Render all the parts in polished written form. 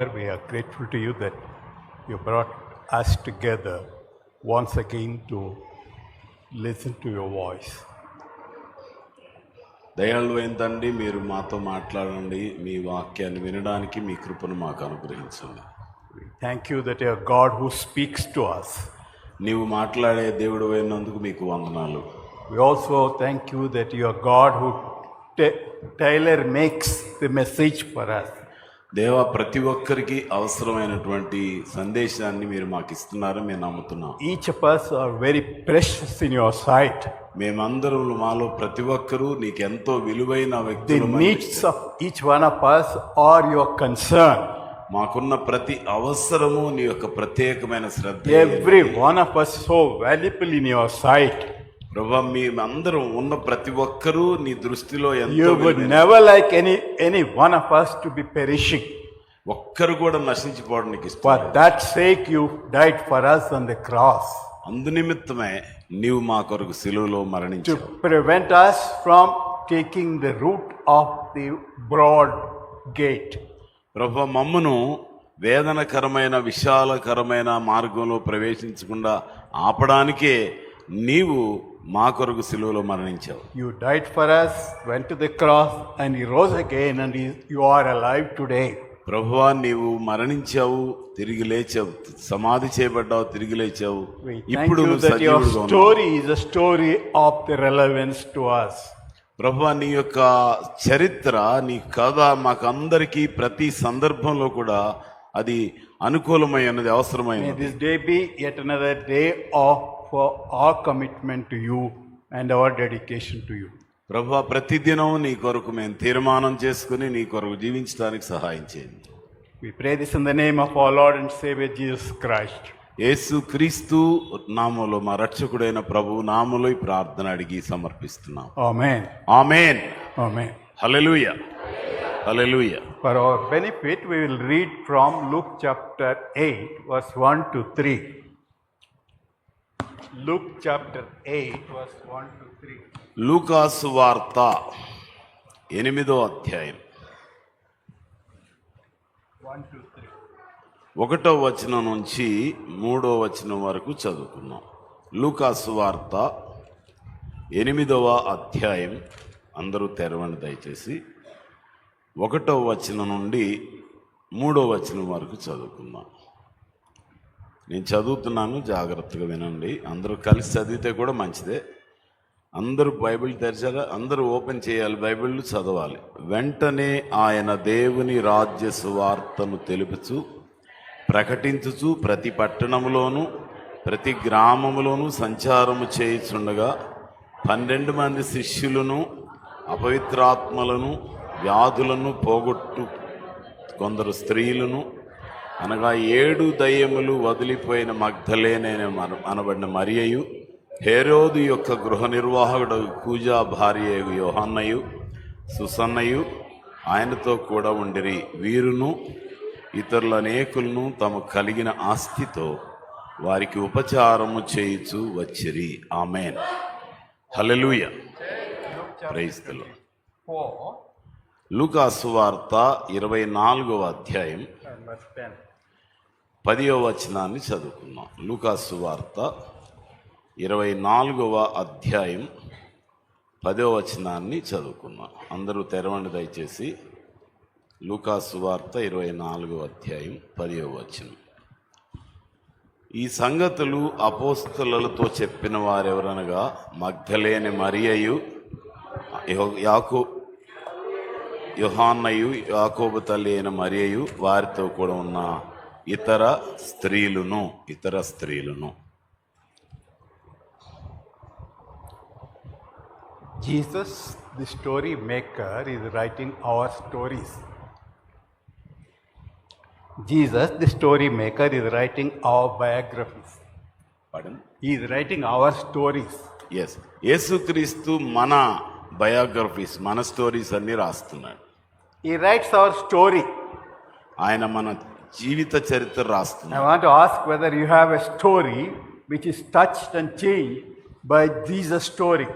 We are grateful to you that you brought us together once again to listen to your voice. దయాళువైన తండ్రి, మీరు మాతో మాట్లాడండి. మీ వాక్యాన్ని వినడానికి మీ కృపను మాకు అనుగ్రహించండి. Thank you that you are God who speaks to us. నీవు మాట్లాడే దేవుడు అయినందుకు మీకు వందనాలు. We also thank you that you are God who tailor makes the message for us. దేవా, ప్రతి ఒక్కరికి అవసరమైనటువంటి సందేశాన్ని మీరు మాకు ఇస్తున్నారు, మేము నమ్ముతున్నాం. Each of us are very precious in your sight. మేమందరం, మాలో ప్రతి ఒక్కరూ నీకు ఎంతో విలువైన The వ్యక్తులు. needs of each one of us are your concern. మాకున్న ప్రతి అవసరము నీ యొక్క ప్రత్యేకమైన శ్రద్ధ. Every one of us so valuable in your sight. ప్రభా, మేమందరం ఉన్న ప్రతి ఒక్కరూ నీ దృష్టిలో ఎంతో You would never like any one of us to be perishing. ఒక్కరు కూడా నశించిపోవడం నీకు ఇష్టం. For that sake you died for us on the cross. అందు నిమిత్తమే నీవు మా కొరకు సిలువలో To మరణించావు. prevent us from taking the route of the broad gate. ప్రభా, మమ్మను వేదనకరమైన విశాలకరమైన మార్గంలో ప్రవేశించకుండా ఆపడానికే నీవు మా కొరకు సిలువలో మరణించావు. You died for us, went to the cross, and you rose again, and you are alive today. ప్రభువా, నీవు మరణించావు, తిరిగి లేచావు, సమాధి చేయబడ్డావు, తిరిగి లేచావు. We ఇప్పుడు thank you నువ్వు that your సజీవుడుగా ఉన్నావు. story is a story of the relevance to us. ప్రభువా, నీ యొక్క చరిత్ర, నీ కథ మాకందరికీ ప్రతి సందర్భంలో కూడా అది అనుకూలమైనది, May అవసరమైనది. this day be yet another day for our commitment to you and our dedication to you. ప్రభువా, ప్రతిదినం నీ కొరకు మేము తీర్మానం చేసుకుని నీ కొరకు జీవించడానికి సహాయం చేయండి. We pray this in the name of our Lord and Savior Jesus Christ. యేసు క్రీస్తు నామములో, మా రక్షకుడైన ప్రభువు నామములో ఈ ప్రార్థన అడిగి సమర్పిస్తున్నాం. Amen. Amen. Amen. Hallelujah. Hallelujah. For our benefit, we will read from Luke chapter 8, verse 1 to 3. Luke chapter 8, verse 1 to 3. లూకాసు వార్త 8వ అధ్యాయం 1 to 3. 1వ వచనం నుంచి 3వ వచనం వరకు చదువుకున్నాం. లూకాసు వార్త 8వ అధ్యాయం, అందరూ తెరవండి దయచేసి. 1వ వచనం నుండి 3వ వచనం వరకు చదువుకుందాం. నేను చదువుతున్నాను, జాగ్రత్తగా వినండి. అందరూ కలిసి చదివితే కూడా మంచిదే. అందరూ బైబిల్ తెరిచారా? అందరూ ఓపెన్ చేయాలి, బైబిల్ చదవాలి. వెంటనే ఆయన దేవుని రాజ్య సువార్తను తెలుపుచు ప్రకటించుచు ప్రతి పట్టణములోను ప్రతి గ్రామములోను సంచారము చేయుచుండగా 12 మంది శిష్యులను అపవిత్రాత్మలను వ్యాధులను పోగొట్టు కొందరు స్త్రీలను, అనగా 7 దయ్యములు వదిలిపోయిన మగ్ధలేనే అనబడిన మరియయు, హేరోదు యొక్క గృహ నిర్వాహకుడు కూజా భార్య యోహన్నయు, సుసన్నయు ఆయనతో కూడా ఉండిరి. వీరును ఇతరుల అనేకులను తమకు కలిగిన ఆస్తితో వారికి ఉపచారము చేయుచు వచ్చిరి. Amen. Hallelujah. Praise the lord. 4 Lukasu వార్త 24వ అధ్యాయం and verse 10. 10వ వచనాన్ని చదువుకున్నాం. లూకాసు వార్త 24వ అధ్యాయం 10వ వచనాన్ని చదువుకున్నాం. అందరూ తెరవండి దయచేసి. లూకాసు వార్త 24వ అధ్యాయం 10వ వచనం. ఈ సంగతులు అపోస్తలులతో చెప్పిన వారెవరనగా మగ్ధలేని మరియయు, యోహాన్నయు, యాకోబు తల్లి అయిన మరియయు, వారితో కూడా ఉన్న ఇతర స్త్రీలను. Jesus, the story maker, is writing our stories. Jesus, the story maker, is writing our biographies. Pardon? He is writing our stories. Yes, యేసుక్రీస్తు మన బయోగ్రఫీస్, మన స్టోరీస్ అన్ని రాస్తున్నాడు. He writes our story. ఆయన మన జీవిత చరిత్ర I రాస్తున్నాడు. want to ask whether you have a story which is touched and changed by Jesus' story.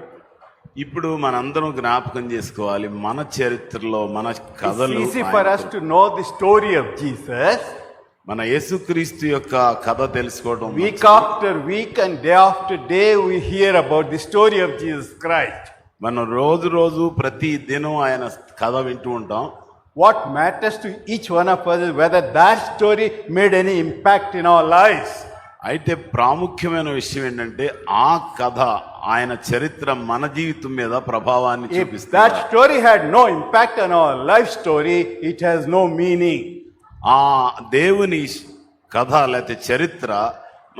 ఇప్పుడు మనందరం జ్ఞాపకం చేసుకోవాలి, మన చరిత్రలో మన It's కథలు easy for us to know the story of Jesus. మన యేసుక్రీస్తు యొక్క కథ తెలుసుకోవడం Week after week and day after day we hear about the story of Jesus Christ. మనం రోజు ప్రతి దినం ఆయన కథ వింటూ ఉంటాం. What matters to each one of us is whether that story made any impact in our lives. అయితే ప్రాముఖ్యమైన విషయం ఏంటంటే ఆ కథ, ఆయన చరిత్ర మన జీవితం మీద ప్రభావాన్ని If that చూపిస్తుంది. story had no impact on our life story, it has no meaning. ఆ దేవుని కథ లేకపోతే చరిత్ర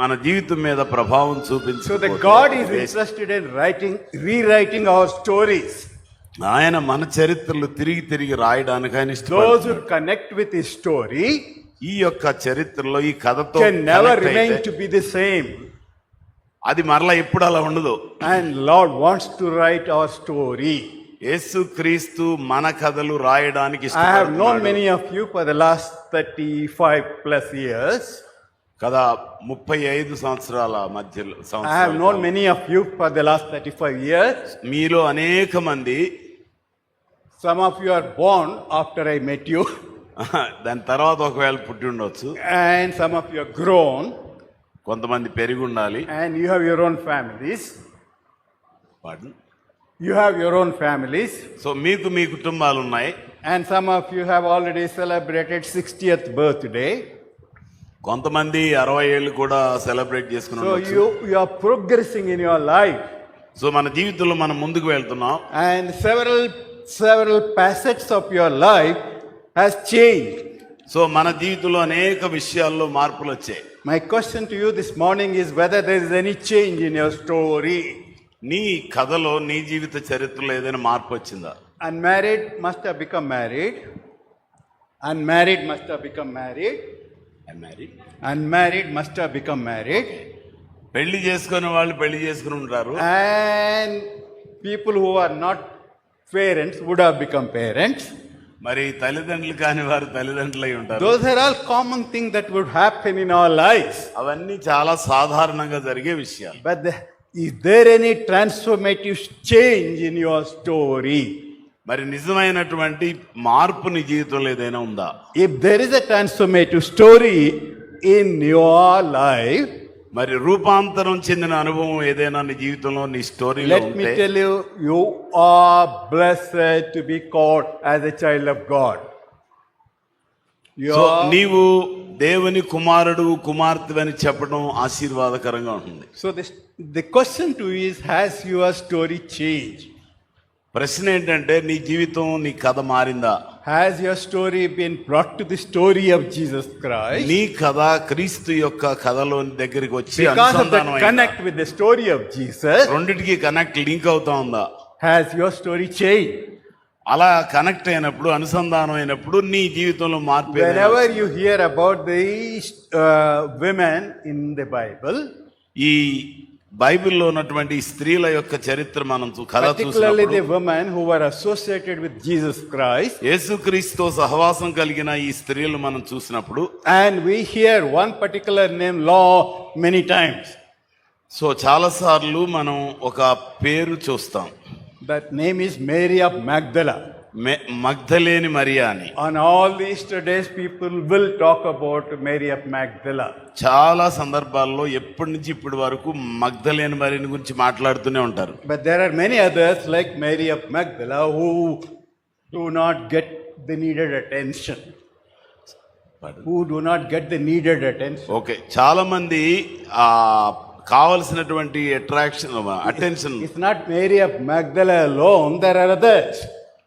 మన జీవితం మీద ప్రభావం So the చూపించకపోతే God is waste. interested in rewriting our stories. ఆయన మన చరిత్రలు తిరిగి రాయడానికి ఆయన Those ఇష్టపడుతున్నాడు. who connect with his story ఈ యొక్క చరిత్రలో ఈ కథతో can never connect remain అయితే to be the same. అది మరలా ఎప్పుడు అలా ఉండదు. And Lord wants to write our story. యేసుక్రీస్తు మన కథలు రాయడానికి I have known ఇష్టపడుతున్నాడు. many of you for the last 35 plus years. కదా 35 సంవత్సరాల మధ్యలో I have known many of you for the last 35 years. మీలో అనేక మంది Some of you are born after I met you, దాని తర్వాత ఒకవేళ పుట్టి ఉండొచ్చు, and some of you are grown, కొంతమంది పెరిగి ఉండాలి. and you have your own families. Pardon? You have your own families, so మీకు మీ కుటుంబాలు ఉన్నాయి. and some of you have already celebrated 60th birthday. కొంతమంది 60 ఏళ్ళు కూడా సెలబ్రేట్ చేసుకుని So ఉండొచ్చు. you are progressing in your life, so మన జీవితంలో మనం ముందుకు వెళ్తున్నాం. and several facets of your life has changed. So మన జీవితంలో అనేక విషయాల్లో మార్పులు వచ్చాయి. My question to you this morning is whether there is any change in your story. నీ కథలో, నీ జీవిత చరిత్రలో ఏదైనా మార్పు వచ్చిందా? Unmarried must have become married. Unmarried must have become married. Unmarried must have become married. పెళ్లి చేసుకునే వాళ్ళు పెళ్లి చేసుకుని ఉంటారు. And people who are not parents would have become parents. మరి తల్లిదండ్రులు కాని వారు తల్లిదండ్రులై ఉంటారు. Those are all common things that would happen in our lives. అవన్నీ చాలా సాధారణంగా జరిగే విషయాలు. But is there any transformative change in your story? మరి నిజమైనటువంటి మార్పు నీ జీవితంలో ఏదైనా ఉందా? If there is a transformative story in your life, మరి రూపాంతరం చెందిన అనుభవం ఏదైనా నీ జీవితంలో, నీ స్టోరీలో let me ఉంటే, tell you, you are blessed to be called as a child of God. You so are, నీవు దేవుని కుమారుడు, కుమార్తె అని చెప్పడం ఆశీర్వాదకరంగా ఉంటుంది. so the question to you is, has your story changed? ప్రశ్న ఏంటంటే నీ జీవితం, నీ కథ మారిందా? Has your story been brought to the story of Jesus Christ? నీ కథ క్రీస్తు యొక్క కథలో దగ్గరికి వచ్చి Because of the అనుసంధానం అయిందా? connect with the story of Jesus, రెండిటికి కనెక్ట్ లింక్ అవుతా ఉందా? has your story changed? అలా కనెక్ట్ అయినప్పుడు, అనుసంధానం అయినప్పుడు నీ జీవితంలో మార్పు ఏదైనా Whenever వచ్చిందా? you hear about the women in the Bible, ఈ బైబిల్లో ఉన్నటువంటి ఈ స్త్రీల యొక్క చరిత్ర మనం కథ particularly the చూసినప్పుడు, women who were associated with Jesus Christ, యేసుక్రీస్తుతో సహవాసం కలిగిన ఈ స్త్రీలు మనం చూసినప్పుడు, and we hear one particular name law many times. So చాలా సార్లు మనం ఒక పేరు చూస్తాం. That name is Mary of Magdala. Magdalene Mariya అని. On all the Easter days, people will talk about Mary of Magdala. చాలా సందర్భాల్లో ఎప్పటి నుంచి ఇప్పటి వరకు మగ్ధలేని మరియని గురించి మాట్లాడుతూనే ఉంటారు. But there are many others like Mary of Magdala who do not get the needed attention. Who do not get the needed attention. Okay, చాలా మంది కావలసినటువంటి attention. It's not Mary of Magdala alone, there are others.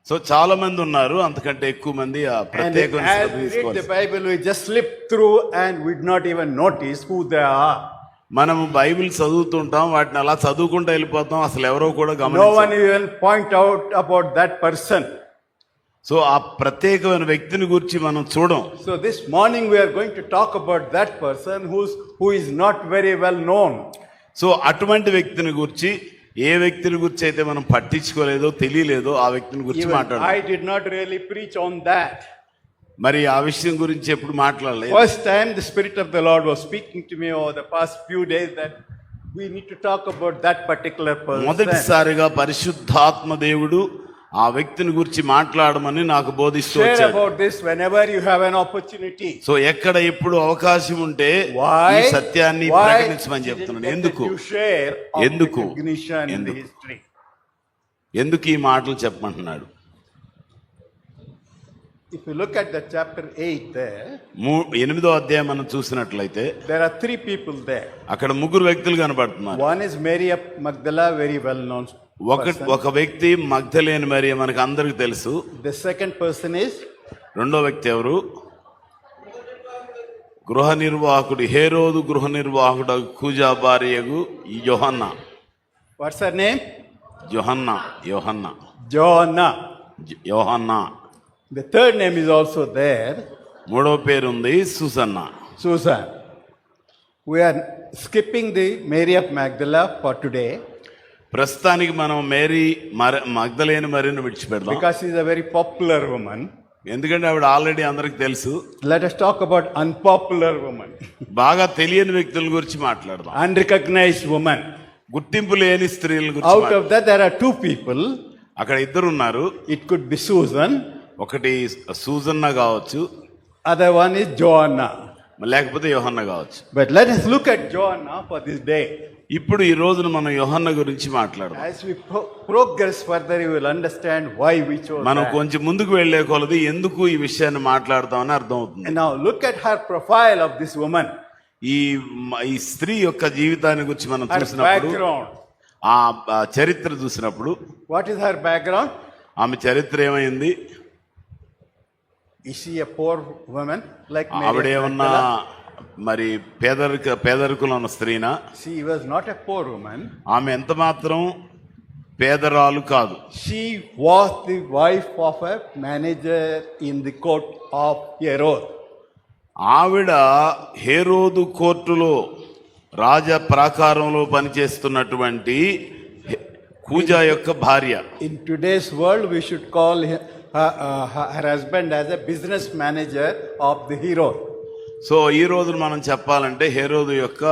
So చాలా మంది ఉన్నారు, అంతకంటే ఎక్కువ మంది ఆ And ప్రత్యేకమైన as Shraddha we read the తీసుకోవాలి. Bible, we just slip through and we do not even notice who they are. మనము బైబిల్ చదువుతుంటాం, వాటిని అలా చదువుకుంటూ వెళ్ళిపోతాం, అసలు ఎవరో కూడా No one గమనించం. even point out about that person. So ఆ ప్రత్యేకమైన వ్యక్తిని గురించి మనం చూడం. So this morning we are going to talk about that person who is not very well known. So అటువంటి వ్యక్తిని గురించి, ఏ వ్యక్తిని గురించి అయితే మనం పట్టించుకోలేదో, తెలియలేదో ఆ వ్యక్తిని గురించి Even మాట్లాడాలి. I did not really preach on that. మరి ఆ విషయం గురించి ఎప్పుడు మాట్లాడలేదు. First time the Spirit of the Lord was speaking to me over the past few days that we need to talk about that particular person. మొదటిసారిగా పరిశుద్ధాత్మ దేవుడు ఆ వ్యక్తిని గురించి మాట్లాడమని నాకు బోధిస్తూ Share వచ్చాడు. about this whenever you have an opportunity. So ఎక్కడ ఎప్పుడు అవకాశం ఉంటే Why? ఈ సత్యాన్ని Why ప్రకటించమని didn't చెప్తున్నాను. let ఎందుకు you share of ఎందుకు? recognition in the ఎందుకు? history? ఎందుకు ఈ మాటలు చెప్పమంటున్నాడు? If you look at the chapter 8 there, 8వ అధ్యాయం మనం చూసినట్లయితే there are three people there. అక్కడ ముగ్గురు వ్యక్తులు కనబడుతున్నారు. One is Mary of Magdala, very well known person. ఒక వ్యక్తి మగ్దలేని మరియ, మనకు అందరికి తెలుసు. The second person is రెండో వ్యక్తి ఎవరు? గృహ నిర్వాహకుడు, హేరోదు గృహ నిర్వాహకుడు కూజా భార్యగు Yohanna. what's her name? Yohanna Yohanna Joanna. Yohanna. The third name is also there, మూడో పేరు ఉంది Susanna. Susan. We are skipping the Mary of Magdala for today ప్రస్తుతానికి మనం మగ్దలేని మరియను విడిచిపెడదాం, because she is a very popular woman. ఎందుకంటే ఆవిడ ఆల్రెడీ అందరికి తెలుసు. Let us talk about unpopular woman, బాగా తెలియని వ్యక్తుల గురించి మాట్లాడదాం. unrecognized woman. గుర్తింపు లేని స్త్రీల గురించి Out of that, there are two people. అక్కడ ఇద్దరు ఉన్నారు. It could be Susan, ఒకటి సూజన్న కావచ్చు, other one is Joanna. లేకపోతే యోహన్న కావచ్చు. But let us look at Joanna for this day. ఇప్పుడు ఈ రోజున మనం యోహన్న గురించి మాట్లాడదాం. As we progress further, you will understand why we chose మనం that. కొంచెం ముందుకు వెళ్లే కొలది ఎందుకు ఈ విషయాన్ని మాట్లాడదామని అర్థం అవుతుంది. And now look at her profile of this woman, ఈ స్త్రీ యొక్క జీవితాన్ని గురించి మనం her చూసినప్పుడు, background. ఆ చరిత్ర చూసినప్పుడు What is her background? ఆమె చరిత్ర ఏమైంది? Is she a poor woman like Mary of ఆవిడేమన్నా Magdala? మరి పేదరికులు ఉన్న స్త్రీనా? She was not a poor woman. ఆమె ఎంత మాత్రం పేదరాలు కాదు. She was the wife of a manager in the court of Herod. ఆవిడ హేరోదు కోర్టులో రాజ ప్రాకారంలో పనిచేస్తున్నటువంటి కూజా యొక్క భార్య. In today's world, we should call her husband as a business manager of the Herod. So ఈ రోజు మనం చెప్పాలంటే హేరోదు యొక్క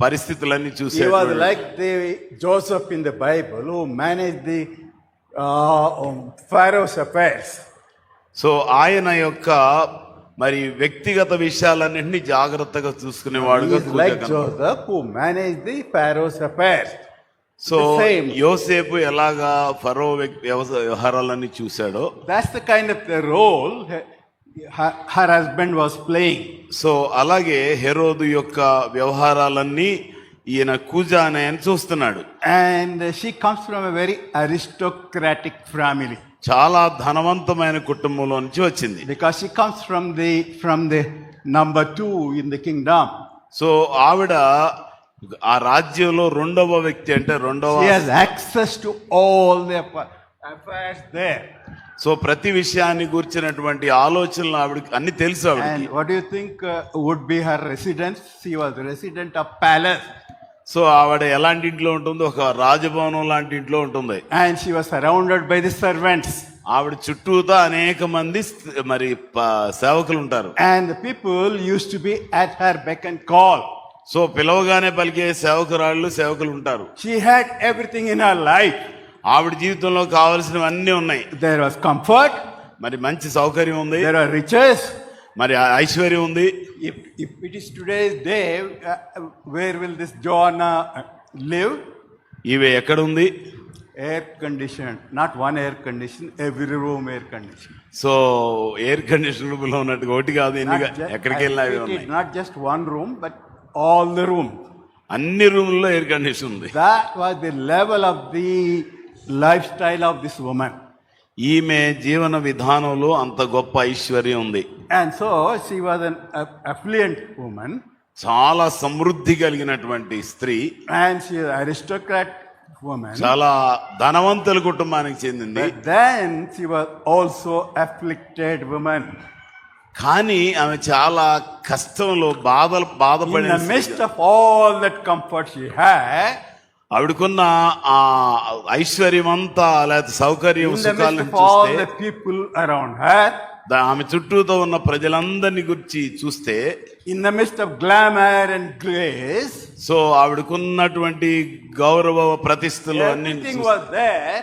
పరిస్థితులన్నీ He చూసే was like the Joseph in the Bible who managed the Pharaoh's affairs. So ఆయన యొక్క మరి వ్యక్తిగత విషయాలన్నింటినీ జాగ్రత్తగా చూసుకునేవాడుగా He is like Joseph who managed the Pharaoh's affairs. So The same. యోసేపు ఎలాగా ఫరో వ్యవహారాలన్నీ చూశాడో, That's the kind of the role her husband was playing. So అలాగే హెరోదు యొక్క వ్యవహారాలన్నీ ఈయన కూజా అనే ఆయన చూస్తున్నాడు. And she comes from a very aristocratic family. చాలా ధనవంతమైన కుటుంబంలో నుంచి వచ్చింది. Because she comes from the number 2 in the kingdom. So ఆవిడ ఆ రాజ్యంలో రెండవ వ్యక్తి, అంటే She has access to all the affairs there. So ప్రతి విషయాన్ని గురించినటువంటి ఆలోచనలు ఆవిడకి అన్ని తెలుసు. And ఆవిడకి what do you think would be her residence? She was resident of palace. So ఆవిడ ఎలాంటి ఇంట్లో ఉంటుంది? ఒక రాజభవనం లాంటి ఇంట్లో ఉంటుంది. And she was surrounded by the servants. ఆవిడ చుట్టూతా అనేక మంది మరి సేవకులు ఉంటారు. And the people used to be at her beck and call. So పిలవగానే పలికే సేవకులు ఉంటారు. She had everything in her life. ఆవిడ జీవితంలో కావలసినవన్నీ ఉన్నాయి. There was comfort. మరి మంచి సౌకర్యం ఉంది. There are riches. మరి ఐశ్వర్యం ఉంది. If it is today's day, where will this Joanna live? ఇవి ఎక్కడ ఉంది? Air conditioned. Not one air conditioned, every room air conditioned. So air conditionable ఉన్నట్టుగా ఒకటి కాదు, ఎక్కడికి వెళ్ళినా అవి ఉన్నాయి. Not just one room, but all the rooms. అన్ని రూముల్లో ఎయిర్ కండిషన్ ఉంది. That was the level of the lifestyle of this woman. ఈమె జీవన విధానంలో అంత గొప్ప ఐశ్వర్యం ఉంది. And so she was an affluent woman. చాలా సమృద్ధి కలిగినటువంటి స్త్రీ. And she was an aristocrat woman. చాలా ధనవంతుల కుటుంబానికి చెందింది. But then she was also afflicted woman. కానీ ఆమె చాలా కష్టంలో బాధపడిన. In the midst of all that comfort she had, ఆవిడకున్న ఆ ఐశ్వర్యం అంతా లేదా సౌకర్యం in the midst సుఖాలను of all చూస్తే, the people around her, ఆమె చుట్టూతో ఉన్న ప్రజలందరినీ గురించి చూస్తే in the midst of glamour and grace, so ఆవిడకున్నటువంటి గౌరవ ప్రతిష్టలు everything was there,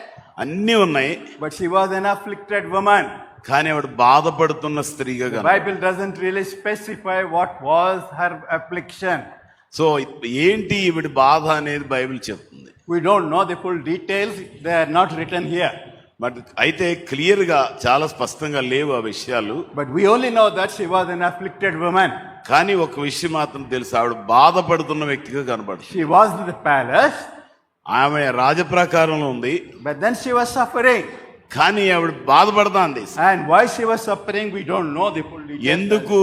అన్నీ ఉన్నాయి. but she was an afflicted woman. కానీ ఆవిడ బాధపడుతున్న స్త్రీగా The కనబడింది. Bible doesn't really specify what was her affliction. So ఏంటి ఈవిడ బాధ అనేది బైబిల్ చెప్తుంది. We don't know the full details, they are not written here. But అయితే క్లియర్ గా చాలా స్పష్టంగా లేవు ఆ విషయాలు. But we only know that she was an afflicted woman. కానీ ఒక విషయం మాత్రం తెలుసు, ఆవిడ బాధపడుతున్న వ్యక్తిగా కనబడుతుంది. She was in the palace, ఆమె రాజప్రాకారంలో ఉంది, but then she was suffering. కానీ ఆవిడ బాధపడుతోంది. And why she was suffering, we don't know the full details. ఎందుకు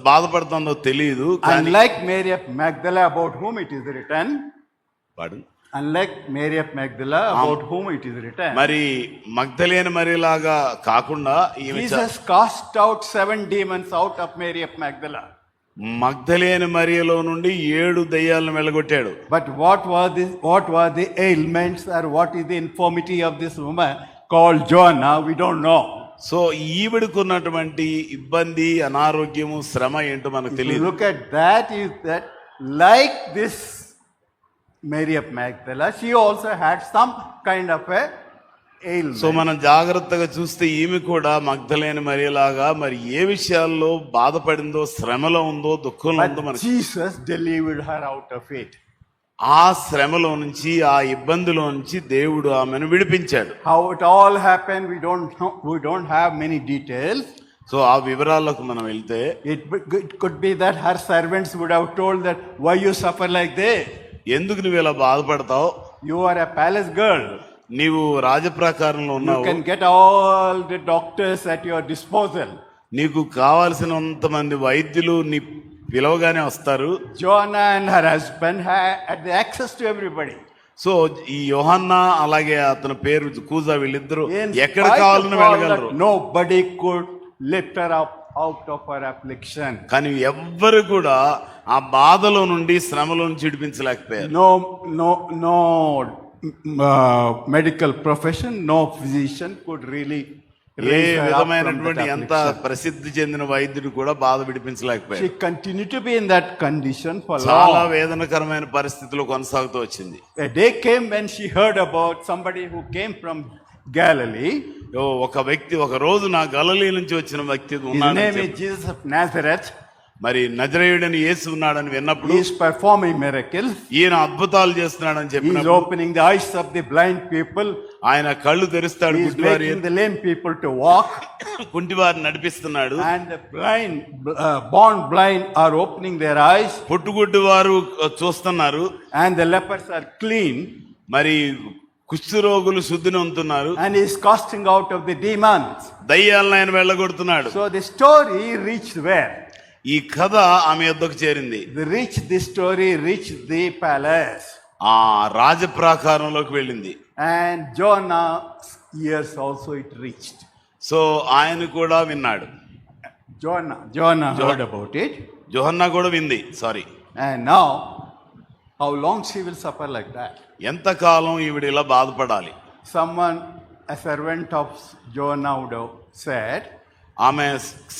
బాధపడుతుందో తెలియదు. Unlike Mary of Magdala, about whom it is written, unlike Mary of Magdala, about whom it is written, మరి మగ్దలేని మరియలాగా కాకుండా ఈమె Jesus cast out 7 demons out of Mary of Magdala. మగ్దలేని మరియలో నుండి 7 దయ్యాలను వెళ్ళగొట్టాడు. But what were the ailments, or what is the infirmity of this woman called Joanna? We don't know. So ఈవిడకున్నటువంటి ఇబ్బంది, అనారోగ్యము, శ్రమ ఏంటో మనకు If you తెలియదు. look at that, is that like this Mary of Magdala, she also had some kind of a ailment. So మనం జాగ్రత్తగా చూస్తే ఈమె కూడా మగ్దలేని మరియలాగా మరి ఏ విషయాల్లో బాధపడిందో, శ్రమలో ఉందో, దుఃఖంలో ఉందో But మనకి. Jesus delivered her out of it. ఆ శ్రమలో నుంచి, ఆ ఇబ్బందిలో నుంచి దేవుడు ఆమెను విడిపించాడు. How it all happened, we don't know. We don't have many details. So ఆ వివరాలకు మనం వెళ్తే It could be that her servants would have told that, why you suffer like this? ఎందుకు నువ్వు ఇలా బాధపడతావు, You are a palace girl. నీవు రాజప్రాకారంలో You ఉన్నావు, can get all the doctors at your disposal. నీకు కావాల్సినంత మంది వైద్యులు నీ పిలవగానే వస్తారు. Joanna and her husband had the access to everybody. So ఈ యోహన్నా అలాగే అతని పేరు కూజా వీళ్ళిద్దరూ In ఎక్కడ spite కావాలని of all వెళ్ళగలరు. that, nobody could lift her up out of her affliction. కానీ ఎవ్వరు కూడా ఆ బాధలో నుండి, శ్రమలో నుంచి విడిపించలేకపోయారు. No medical profession, no physician could really A raise her up from విధమైనటువంటి that ఎంత affliction. ప్రసిద్ధి చెందిన వైద్యుడు కూడా బాధ విడిపించలేకపోయారు. She continued to be in that condition for చాలా long. వేదనకరమైన పరిస్థితిలో కొనసాగుతూ వచ్చింది. A day came when she heard about somebody who came from Galilee. ఒక వ్యక్తి, ఒక రోజు నా గలిలీ నుంచి వచ్చిన వ్యక్తి His ఉన్నాడని name is చెప్పి, Jesus of Nazareth. మరి నజరేయుడని యేసు ఉన్నాడని విన్నప్పుడు, He is performing miracles. ఈయన అద్భుతాలు చేస్తున్నాడని He is చెప్పినప్పుడు, opening the eyes of the blind people. ఆయన కళ్ళు తెరుస్తాడు, He is గుడ్డివారి making the lame people to walk. కుంటివారిని నడిపిస్తున్నాడు, And the blind, born blind, are opening their eyes. పుట్టుగుడ్డి వారు చూస్తున్నారు, And the lepers are clean. మరి కుష్ఠరోగులు శుద్ధిని పొందుతున్నారు, And he is casting out of the demons. దయ్యాలను ఆయన వెళ్ళగొడుతున్నాడు. So the story reached where? ఈ కథ ఆమె యొద్దకు చేరింది. The story reached the palace. ఆ రాజప్రాకారంలోకి వెళ్ళింది. And Jonah's ears also it reached. So ఆయన కూడా విన్నాడు. Jonah heard about it. Yohanna కూడా వింది. Sorry. And now, how long she will suffer like that? ఎంతకాలం ఈవిడ ఇలా బాధపడాలి? Someone, a servant of Jonah would have said, ఆమె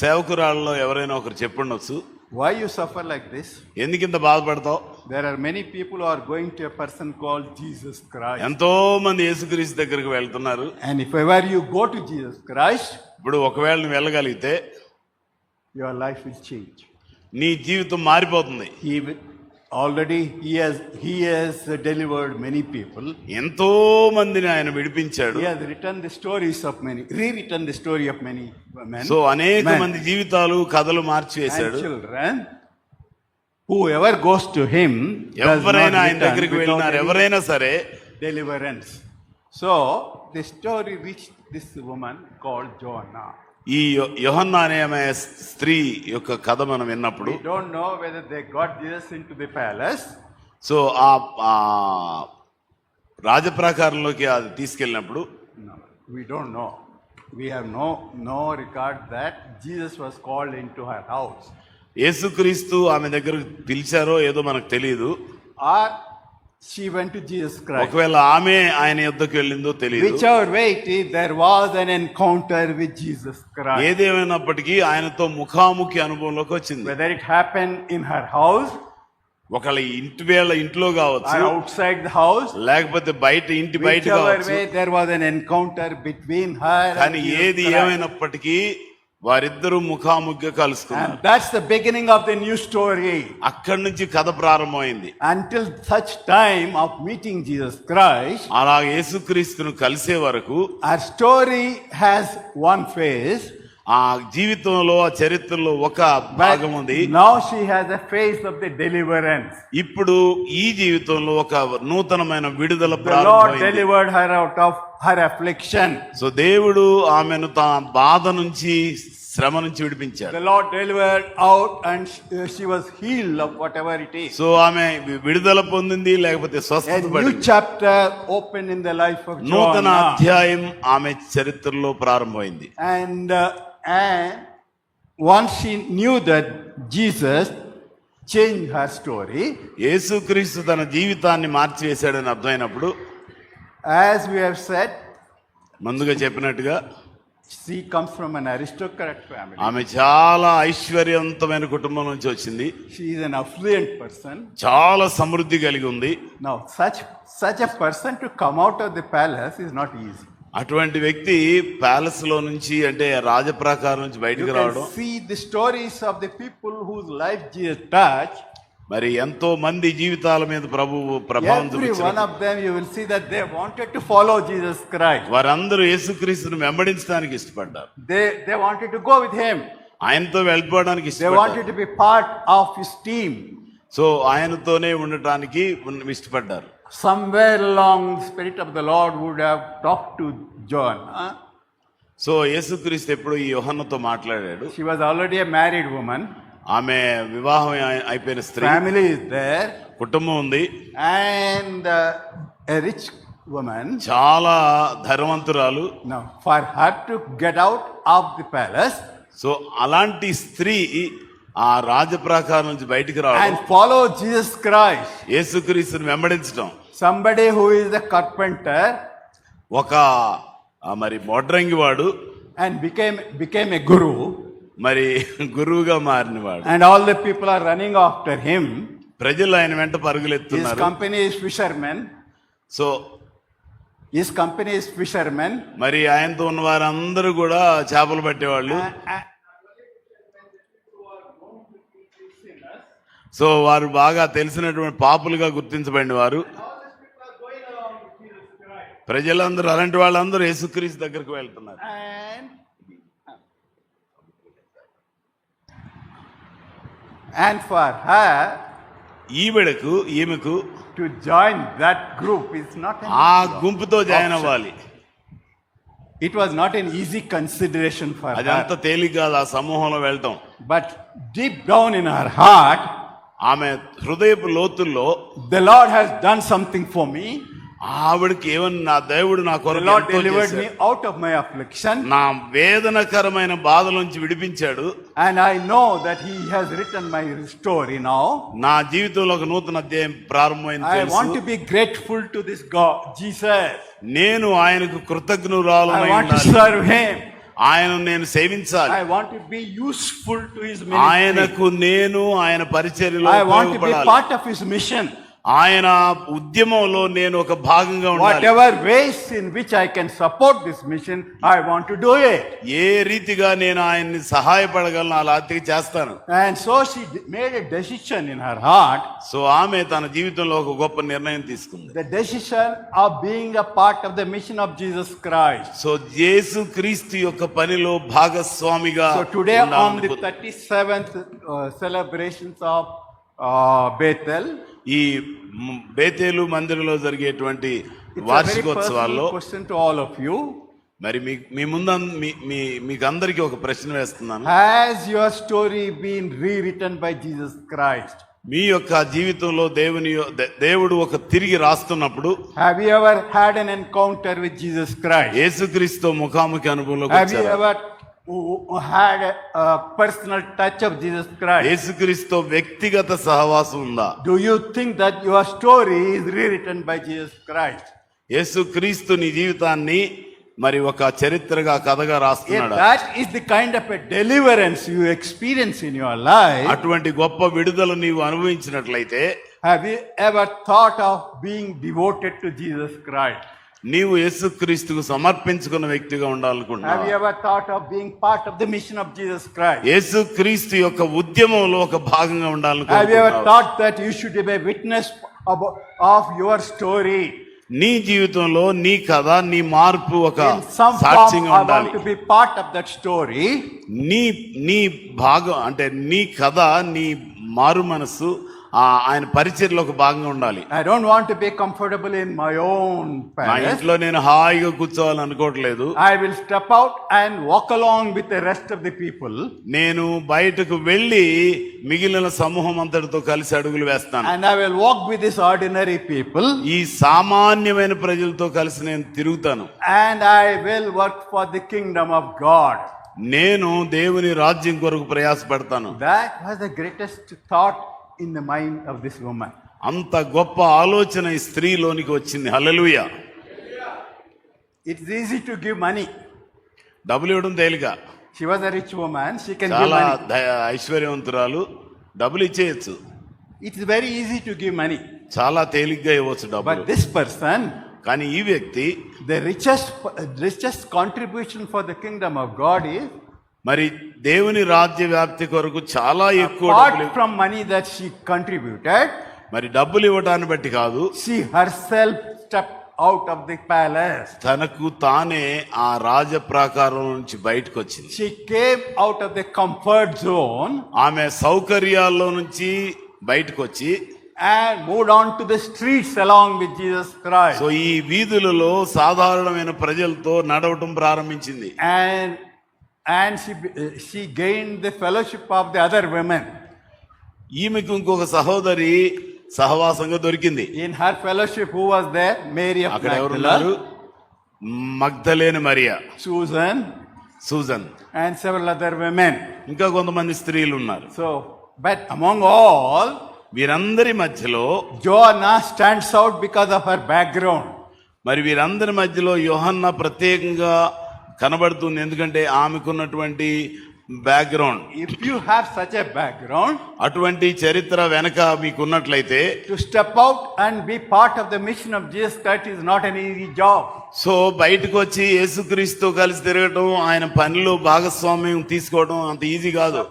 సేవకురాళ్ళలో ఎవరైనా ఒకరు చెప్పుండొచ్చు, why you suffer like this? ఎందుకు ఇంత బాధపడతావు? There are many people who are going to a person called Jesus Christ. ఎంతో మంది యేసుక్రీస్తు దగ్గరికి వెళ్తున్నారు. And if ever you go to Jesus Christ, ఇప్పుడు ఒకవేళ నువ్వు వెళ్ళగలిగితే your life will change. నీ జీవితం మారిపోతుంది. He has delivered many people. ఎంతో మందిని ఆయన విడిపించాడు. He has rewritten the story of many men. So అనేక మంది జీవితాలు, కథలు మార్చివేశాడు. And children, whoever goes to him does ఎవరైనా not ఆయన return దగ్గరికి without వెళ్ళినారు, any ఎవరైనా సరే. deliverance. So the story reached this woman called Joanna. ఈ యోహన్నా అనే ఆమె స్త్రీ యొక్క కథ మనం విన్నప్పుడు, We don't know whether they got Jesus into the palace. So ఆ రాజప్రాకారంలోకి అది తీసుకెళ్ళినప్పుడు, No, we don't know. We have no record that Jesus was called into her house. యేసుక్రీస్తు ఆమె దగ్గరకు పిలిచారో ఏదో మనకు తెలియదు. Or she went to Jesus Christ. ఒకవేళ ఆమె ఆయన యొద్దకు వెళ్ళిందో తెలియదు. Whichever way it is, there was an encounter with Jesus Christ. ఏదేమైనప్పటికీ ఆయనతో ముఖాముఖి అనుభవంలోకి వచ్చింది. Whether it happened in her house, ఒకళ్ళ ఇంట్లో కావచ్చు, or outside the house, లేకపోతే ఇంటి బయట whichever కావచ్చు. way, there was an encounter between her and కానీ Jesus ఏది Christ. ఏమైనప్పటికీ వారిద్దరూ ముఖాముఖిగా కలుసుకున్నారు. And that's the beginning of the new story. అక్కడి నుంచి కథ ప్రారంభమైంది. Until such time of meeting Jesus Christ, అలా యేసుక్రీస్తును కలిసే వరకు our story has one phase. ఆ జీవితంలో ఆ చరిత్రలో ఒక But భాగం ఉంది. now she has a phase of the deliverance. ఇప్పుడు ఈ జీవితంలో ఒక నూతనమైన విడుదల The Lord ప్రారంభమైంది. delivered her out of her affliction. So దేవుడు ఆమెను తన బాధ నుంచి, శ్రమ నుంచి విడిపించాడు. The Lord delivered out and she was healed of whatever it is. So ఆమె విడుదల పొందింది, లేకపోతే A స్వస్థత new పడింది. chapter opened in the life of నూతన John. అధ్యాయం ఆమె చరిత్రలో ప్రారంభమైంది. And once she knew that Jesus changed her story, యేసుక్రీస్తు తన జీవితాన్ని మార్చివేశాడని అర్థమైనప్పుడు, as we have said, ముందుగా చెప్పినట్టుగా she comes from an aristocrat family. ఆమె చాలా ఐశ్వర్యవంతమైన కుటుంబం నుంచి వచ్చింది. She is an affluent person. చాలా సమృద్ధి కలిగి ఉంది. Now, such a person to come out of the palace is not easy. అటువంటి వ్యక్తి ప్యాలెస్ లో నుంచి, అంటే రాజప్రాకారం నుంచి You బయటకు can రావడం, see the stories of the people whose life Jesus touched. మరి ఎంతో మంది జీవితాల మీద ప్రభువు ప్రభావం Every చూపించారు. one of them, you will see that they wanted to follow Jesus Christ. వారందరూ యేసుక్రీస్తును వెంబడించడానికి ఇష్టపడ్డారు. They wanted to go with him. ఆయనతో వెళ్ళిపోవడానికి They ఇష్టపడ్డారు. wanted to be part of his team. So ఆయనతోనే ఉండటానికి ఇష్టపడ్డారు. Somewhere along, the Spirit of the Lord would have talked to John. So యేసుక్రీస్తు ఎప్పుడు ఈ యోహన్నతో మాట్లాడాడు. She was already a married woman. ఆమె వివాహం అయిపోయిన స్త్రీ, Family is there. కుటుంబం ఉంది, And a rich woman. చాలా ధనవంతురాలు. Now, for her to get out of the palace so అలాంటి స్త్రీ ఆ రాజప్రాకారం నుంచి బయటికి రావడం, and follow Jesus Christ, యేసుక్రీస్తుని వెంబడించడం, somebody who is a carpenter ఒక మరి మొడ్రంగి వాడు and became a guru, మరి గురువుగా మారినవాడు. and all the people are running after him. ప్రజలు ఆయన వెంట His పరుగులెత్తున్నారు. company is fishermen. So His company is fishermen. మరి ఆయనతో ఉన్న వారందరూ కూడా చేపలు పట్టేవాళ్ళు. సో వారు బాగా తెలిసినటువంటి పాపులుగా గుర్తించబడిన వారు. ప్రజలందరూ, అలాంటి వాళ్ళందరూ యేసుక్రీస్తు దగ్గరికి వెళ్తున్నారు. And for her ఈమెకు to join that group is not ఆ an గుంపుతో జాయిన్ అవ్వాలి. it was not an easy consideration for అది అంత her. తేలిక కాదు ఆ సమూహంలో వెళ్ళటం. But deep down in her heart, ఆమె హృదయపు లోతుల్లో the Lord has done something for me. ఆవిడకి ఏమన్నా, నా దేవుడు నా The కొరకు Lord ఎంతో delivered చేశాడు. me out of my affliction. నా వేదనకరమైన బాధలోంచి విడిపించాడు. And I know that He has written my story now. నా జీవితంలో ఒక నూతన అధ్యాయం ప్రారంభమైంది I want to తెలుసు. be grateful to this God, Jesus. నేను ఆయనకు కృతజ్ఞురాలనై I want to ఉండాలి. serve Him. ఆయన నేను సేవించాలి. I want to be useful to His ministry. ఆయనకు నేను ఆయన పరిచర్యలో I want to be ఉపయోగపడాలి. part of His mission. ఆయన ఉద్యమంలో నేను ఒక భాగంగా ఉండాలి. Whatever ways in which I can support this mission, I want to do it. ఏ రీతిగా నేను ఆయన్ని సహాయపడగలను అలా చేస్తాను. And so she made a decision in her heart, so ఆమె తన జీవితంలో ఒక గొప్ప నిర్ణయం తీసుకుంది. the decision of being a part of the mission of Jesus Christ. So Yesu Kristu యొక్క పనిలో భాగస్వామిగా So today on ఉండాలని the 37th celebrations of Bethel, ఈ బేతేలు మందిరంలో జరిగేటువంటి it's a very వార్షికోత్సవాల్లో personal question to all of you. మరి మీ ముందు మీకు అందరికీ ఒక ప్రశ్న వేస్తున్నాను. Has your story been rewritten by Jesus Christ? మీ యొక్క జీవితంలో దేవుడు ఒక తిరిగి రాస్తున్నప్పుడు Have you ever had an encounter with Jesus Christ? యేసుక్రీస్తుతో ముఖాముఖి అనుభవంలోకి Have you వచ్చారా? ever who had a personal touch of Jesus Christ. యేసుక్రీస్తుతో వ్యక్తిగత సహవాసం ఉందా? Do you think that your story is rewritten by Jesus Christ? యేసుక్రీస్తు నీ జీవితాన్ని మరి ఒక చరిత్రగా కథగా If రాస్తున్నాడా? that is the kind of a deliverance you experience in your life, అటువంటి గొప్ప విడుదల నీవు అనుభవించినట్లయితే have you ever thought of being devoted to Jesus Christ? నీవు యేసుక్రీస్తుకు సమర్పించుకున్న వ్యక్తిగా Have you ఉండాలనుకుంటున్నావా? ever thought of being part of the mission of Jesus Christ? యేసుక్రీస్తు యొక్క ఉద్యమంలో ఒక భాగంగా Have you ever ఉండాలనుకుంటున్నావా? thought that you should be a witness of your story? నీ జీవితంలో నీ కథ నీ మార్పు ఒక In some form, సాక్ష్యంగా I ఉండాలి. want to be part of that story. నీ నీ భాగం అంటే నీ కథ నీ మారు మనసు ఆయన పరిచర్లో ఒక భాగంగా ఉండాలి. I don't want to be comfortable in my own నా palace. ఇంట్లో నేను హాయిగా కూర్చోవాలని అనుకోవట్లేదు. I will step out and walk along with the rest of the people. నేను బయటకు వెళ్ళి మిగిలిన సమూహం అంతటితో కలిసి అడుగులు వేస్తాను. And I will walk with these ordinary people. ఈ సామాన్యమైన ప్రజలతో కలిసి నేను తిరుగుతాను. And I will work for the kingdom of God. నేను దేవుని రాజ్యం కొరకు ప్రయాసపడతాను. That was the greatest thought in the mind of this woman. అంత గొప్ప ఆలోచన ఈ స్త్రీలోనికి వచ్చింది. హల్లెలూయా. It's easy to give money. డబ్బులు ఇవ్వడం తేలిక. She was a rich woman. She can give చాలా money. ఐశ్వర్యవంతురాలు, డబ్బులు ఇచ్చేయచ్చు. It's very easy to give money. చాలా తేలిగ్గా ఇవ్వచ్చు But డబ్బులు. this person, కానీ ఈ వ్యక్తి the richest contribution for the kingdom of God is, మరి దేవుని రాజ్య వ్యాప్తి కొరకు చాలా ఎక్కువ apart డబ్బులు, from money that she contributed, మరి డబ్బులు ఇవ్వటాన్ని బట్టి కాదు, she herself stepped out of the palace. తనకు తానే ఆ రాజ ప్రాకారం నుంచి బయటకు వచ్చింది. She came out of the comfort zone ఆమె సౌకర్యాల్లో నుంచి బయటకు వచ్చి and moved on to the streets along with Jesus Christ. So ఈ వీధులలో సాధారణమైన ప్రజలతో నడవటం ప్రారంభించింది. And she gained the fellowship of the other women. ఈమెకు ఇంకొక సహోదరి సహవాసంగా దొరికింది. In her fellowship, who was there? Mary of అక్కడ ఎవరున్నారు? Magdala, మగ్దలేని Mariya, Susan, Susan, and several other women. ఇంకా కొంతమంది స్త్రీలు ఉన్నారు. So, but among all, వీరందరి మధ్యలో Joanna stands out because of her background. మరి వీరందరి మధ్యలో యోహన్న ప్రత్యేకంగా కనబడుతుంది. ఎందుకంటే ఆమెకున్నటువంటి background. If you have such a background, అటువంటి చరిత్ర వెనక మీకున్నట్లయితే to step out and be part of the mission of Jesus Christ is not an easy job. So బయటకు వచ్చి యేసుక్రీస్తు కలిసి తిరగటం, ఆయన పనిలో భాగస్వామ్యం తీసుకోవడం అంత ఈజీ కాదు.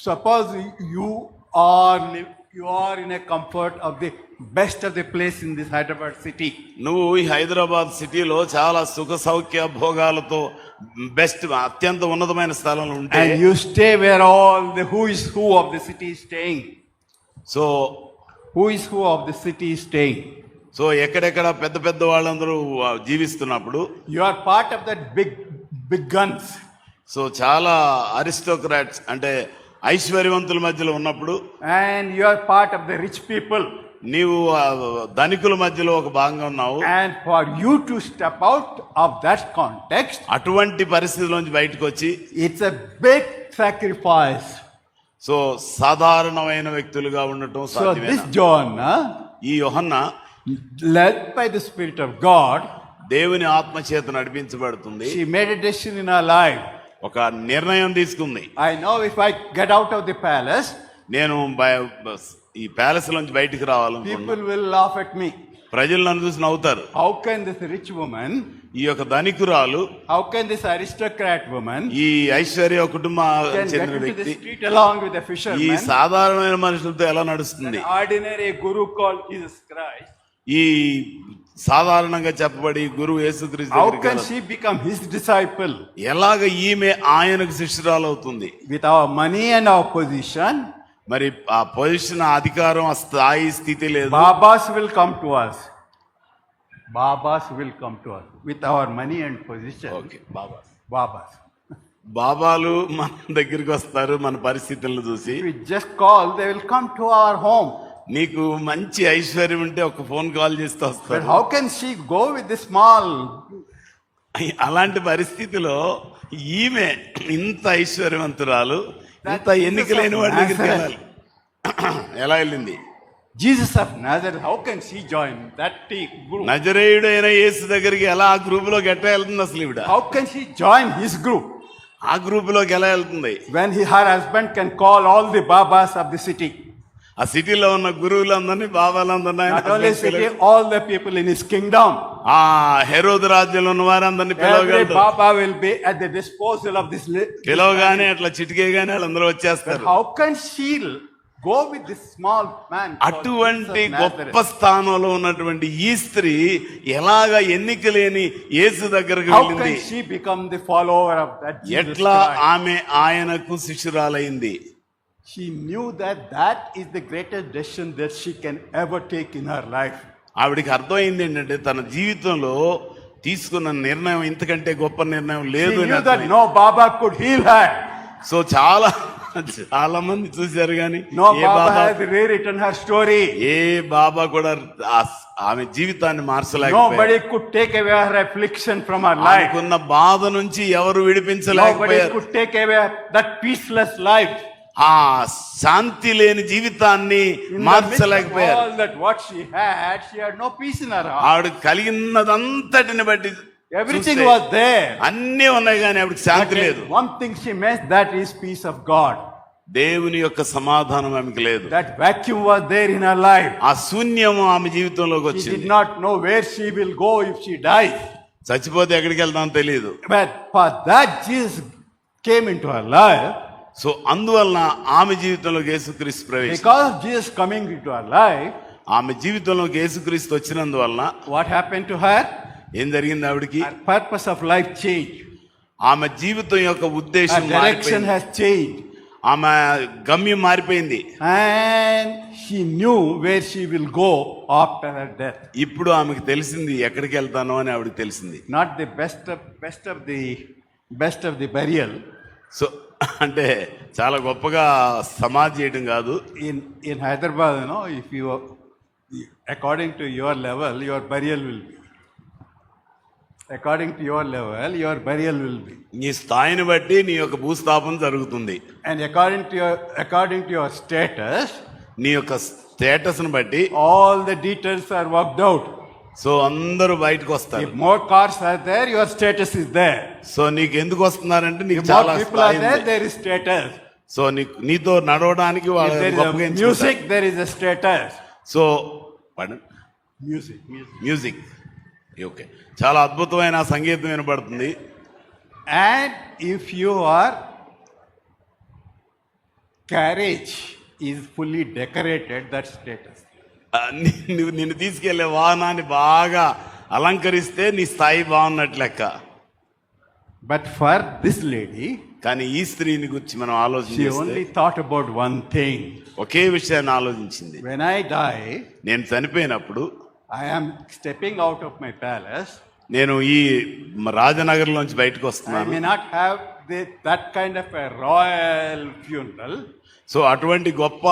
Suppose you are in a comfort of the best of the place in this Hyderabad city. నువ్వు ఈ హైదరాబాద్ సిటీలో చాలా సుఖ సౌఖ్య భోగాలతో బెస్ట్ అత్యంత ఉన్నతమైన స్థలంలో ఉంటే, And you stay where all the who is who of the city is staying. So Who is who of the city is staying. So ఎక్కడెక్కడ పెద్ద పెద్ద వాళ్ళందరూ జీవిస్తున్నప్పుడు, You are part of that big guns. So చాలా aristocrats అంటే ఐశ్వర్యవంతుల మధ్యలో ఉన్నప్పుడు, And you are part of the rich people. నీవు ధనికుల మధ్యలో ఒక భాగంగా ఉన్నావు. And for you to step out of that context, అటువంటి పరిస్థితిలోంచి బయటకు వచ్చి it's a big sacrifice. So సాధారణమైన వ్యక్తులుగా ఉండటం So this సాధ్యమేనా? Joanna, ఈ యోహన్న led by the Spirit of God, దేవుని ఆత్మ చేత నడిపించబడుతుంది. she made a decision in her life. ఒక నిర్ణయం తీసుకుంది. I know if I get out of the palace, నేను ఈ ప్యాలెస్ నుంచి బయటికి రావాలనుకున్నా, people will laugh at me. ప్రజలు నన్ను చూసి నవ్వుతారు. How can this rich woman, ఈ యొక్క ధనికురాలు, how can this aristocrat woman ఈ ఐశ్వర్య కుటుంబ can get చెందిన into the వ్యక్తి street along with a ఈ fisherman, సాధారణమైన మనుషులతో ఎలా నడుస్తుంది? an ordinary guru called Jesus Christ? ఈ సాధారణంగా చెప్పబడి గురువు యేసుక్రీస్తు How దగ్గరికి can వెళ్ళదు. she become his disciple? ఎలాగ ఈమె ఆయనకు శిష్యురాలు అవుతుంది? With our money and our position, మరి ఆ పొజిషన్, అధికారం, ఆ స్థాయి, స్థితి లేదు. Babas will come to us. Babas will come to us with our money and position. Okay, Baba Babas. బాబాలు మన దగ్గరికి వస్తారు మన పరిస్థితులను చూసి. If we just call, they will come to our home. నీకు మంచి ఐశ్వర్యం ఉంటే ఒక ఫోన్ కాల్ చేస్తే But వస్తారు. how can she go with the small అలాంటి పరిస్థితిలో ఈమె ఇంత ఐశ్వర్యవంతురాలు, ఇంత ఎన్నిక లేని వాడి దగ్గరికి వెళ్ళాలి. ఎలా వెళ్ళింది? Jesus of Nazareth, how can she join that group? నజరేయుడైన యేసు దగ్గరికి ఎలా ఆ గ్రూప్ లోకి ఎట్లా వెళ్తుంది అసలు ఈవిడ? How can she join his group? ఆ గ్రూప్ లోకి ఎలా వెళ్తుంది? When her husband can call all the babas of the city. ఆ సిటీలో ఉన్న గురువులందరినీ, బాబాలందరినీ, Not only city, all the people in his kingdom. ఆ హెరోదు రాజ్యంలో ఉన్న వారందరినీ Every పిలవగలడు. baba will be at the disposal of this. పిలవగానే అట్లా చిటికేగానే వాళ్ళందరూ But వచ్చేస్తారు. how can she go with this small man? called అటువంటి Jesus of గొప్ప Nazareth? స్థానంలో ఉన్నటువంటి ఈ స్త్రీ ఎలాగ ఎన్నిక లేని యేసు దగ్గరకు How వెళ్ళింది? can she become the follower of that Jesus ఎట్లా Christ? ఆమె ఆయనకు శిష్యురాలైంది? She knew that that is the greatest decision that she can ever take in her life. ఆవిడికి అర్థమైంది ఏంటంటే తన జీవితంలో తీసుకున్న నిర్ణయం ఇంతకంటే గొప్ప నిర్ణయం She లేదు అని knew that అర్థమైంది. no Baba could heal her. So చాలా మంది చూశారు కానీ No A Baba Baba has rewritten her story. ఏ బాబా కూడా ఆమె జీవితాన్ని మార్చలేకపోయారు. Nobody could take away her affliction from her life. ఆమెకున్న బాధ నుంచి ఎవరు Nobody విడిపించలేకపోయారు. could take away that peaceless life. ఆ శాంతి లేని జీవితాన్ని In the midst of మార్చలేకపోయారు. all that what she had no peace in her heart. ఆవిడ కలిగినదంతటిని బట్టి Everything చూస్తే was there. అన్నీ ఉన్నాయి కానీ ఆవిడకి శాంతి But లేదు. one thing she missed, that is peace of God. దేవుని యొక్క సమాధానం ఆమెకి లేదు. That vacuum was there in her life. ఆ శూన్యము ఆమె జీవితంలోకి She వచ్చింది. did not know where she will go if she dies. చచ్చిపోతే ఎక్కడికి వెళ్తామో తెలియదు. But for that, Jesus came into her life. So అందువలన ఆమె జీవితంలోకి యేసుక్రీస్తు ప్రవేశించాడు. Because of Jesus coming into her life, ఆమె జీవితంలోకి యేసుక్రీస్తు వచ్చినందువలన what happened to her? ఏం జరిగింది? ఆవిడికి Her purpose of life changed. ఆమె జీవితం యొక్క ఉద్దేశం Her direction మారిపోయింది. has changed. ఆమె గమ్యం మారిపోయింది. And she knew where she will go after her death. ఇప్పుడు ఆమెకు తెలిసింది ఎక్కడికి వెళ్తానో అని ఆవిడకి తెలిసింది. Not the best of the burial. So అంటే చాలా గొప్పగా సమాధి చేయడం కాదు. In Hyderabad, if you, according to your level, your burial will be. According to your level, your burial will be. నీ స్థాయిని బట్టి నీ యొక్క భూస్థాపన జరుగుతుంది. And according to your status, నీ యొక్క స్టేటస్ని బట్టి all the details are worked out. So అందరూ బయటకు వస్తారు. If more cars are there, your status is there. So నీకు ఎందుకు వస్తున్నారంటే నీకు If చాలా more people are స్థాయి there, ఉంది. there is status. సో నీతో నడవడానికి If వాళ్ళు there is గొప్పగా a ఎంచుకుంటారు. music, there is a status. So Music. Music okay, చాలా అద్భుతమైన సంగీతం వినపడుతుంది. And if your carriage is fully decorated, that status. నిన్ను తీసుకెళ్లే వాహనాన్ని బాగా అలంకరిస్తే నీ స్థాయి బాగున్నట్లు లెక్క. But for this lady, కానీ ఈ స్త్రీని గురించి మనం she ఆలోచించి only thought about one thing. ఒకే విషయాన్ని ఆలోచించింది. When I die, నేను చనిపోయినప్పుడు I am stepping out of my palace. నేను ఈ రాజనగర్లోంచి బయటకు I వస్తున్నాను. may not have that kind of a royal funeral. So అటువంటి గొప్ప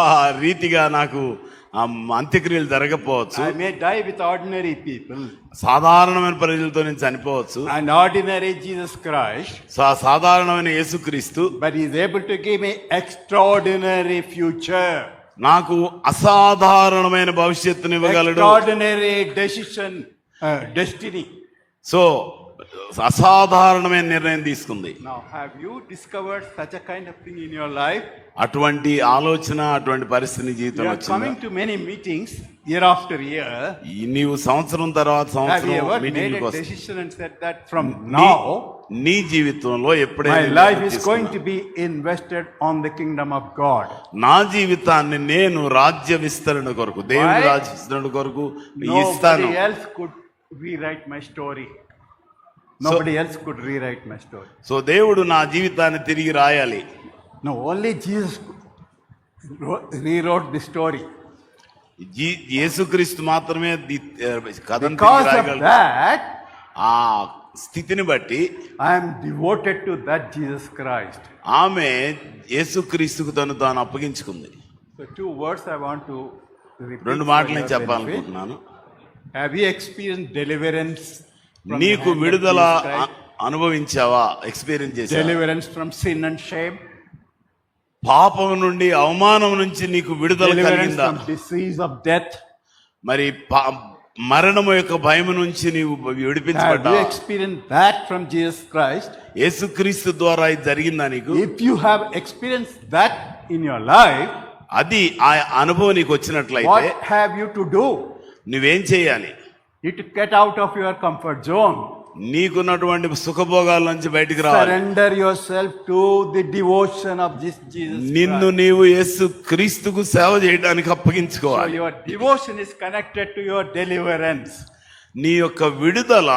రీతిగా నాకు అంత్యక్రియలు జరగకపోవచ్చు. I may die with ordinary people. సాధారణమైన ప్రజలతో నేను చనిపోవచ్చు. An ordinary Jesus Christ. సాధారణమైన యేసుక్రీస్తు But he is able to give me extraordinary future. నాకు అసాధారణమైన భవిష్యత్తుని ఇవ్వగలడు. Extraordinary destiny. సో అసాధారణమైన నిర్ణయం తీసుకుంది. Now, have you discovered such a kind of thing in your life? అటువంటి ఆలోచన, అటువంటి పరిస్థితి You జీవితంలో are వచ్చిందా? coming to many meetings year after year. నీవు సంవత్సరం తర్వాత Have you సంవత్సరం ever made మీటింగ్కి a వస్తావు. decision and said that from now నీ జీవితంలో my ఎప్పుడైనా life is తీసుకున్నా? going to be invested on the kingdom of God? నా జీవితాన్ని నేను రాజ్య విస్తరణ కొరకు, దేవుని Why? రాజ్య విస్తరణ కొరకు ఇస్తాను. Nobody else could rewrite my story. Nobody else could rewrite my story. So దేవుడు నా జీవితాన్ని తిరిగి రాయాలి. No, only Jesus rewrote the story. యేసుక్రీస్తు మాత్రమే కథను తిరిగి Because of రాయగలడు. that, ఆ స్థితిని బట్టి I am devoted to that Jesus Christ. ఆమె యేసుక్రీస్తుకు తాను అప్పగించుకుంది. So 2 words I want to repeat. రెండు for మాటలు నేను your చెప్పాలనుకుంటున్నాను. benefit. Have you experienced deliverance from the నీకు hand of విడుదల Jesus Christ? అనుభవించావా, ఎక్స్పీరియన్స్ చేసావా? Deliverance from sin and shame. పాపం నుండి, అవమానం నుంచి నీకు విడుదల Deliverance కలిగిందా? from disease of death. మరి మరణము యొక్క భయం నుంచి నీవు Have you విడిపించబడ్డావా? experienced that from Jesus Christ? యేసుక్రీస్తు ద్వారా ఇది జరిగిందా నీకు? If you have experienced that in your life, అది ఆ అనుభవం నీకు వచ్చినట్లయితే what have you to do? నువ్వేం చేయాలి? You to get out of your comfort zone. నీకున్నటువంటి సుఖభోగాల నుంచి బయటికి రావాలి. Surrender yourself to the devotion of this Jesus నిన్ను Christ. నీవు యేసు క్రీస్తుకు సేవ చేయడానికి So అప్పగించుకోవాలి. your devotion is connected to your deliverance. నీ యొక్క విడుదల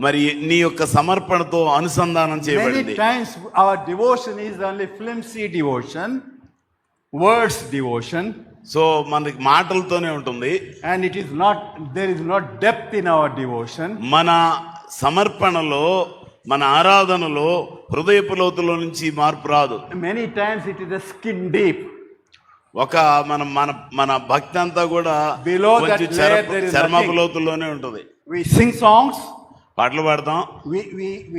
మరి నీ యొక్క సమర్పణతో అనుసంధానం Many చేయబడింది. times our devotion is only flimsy devotion, words devotion, so మనకి మాటలతోనే ఉంటుంది. and it is not, there is not depth in our devotion. మన సమర్పణలో, మన ఆరాధనలో హృదయపు లోతులో నుంచి మార్పు రాదు. Many times it is a skin deep. ఒక మన మన మన భక్తి అంతా కూడా Below that కొంచెం layer there is చర్మపు nothing. లోతుల్లోనే ఉంటుంది. We sing songs, పాటలు పాడతాం,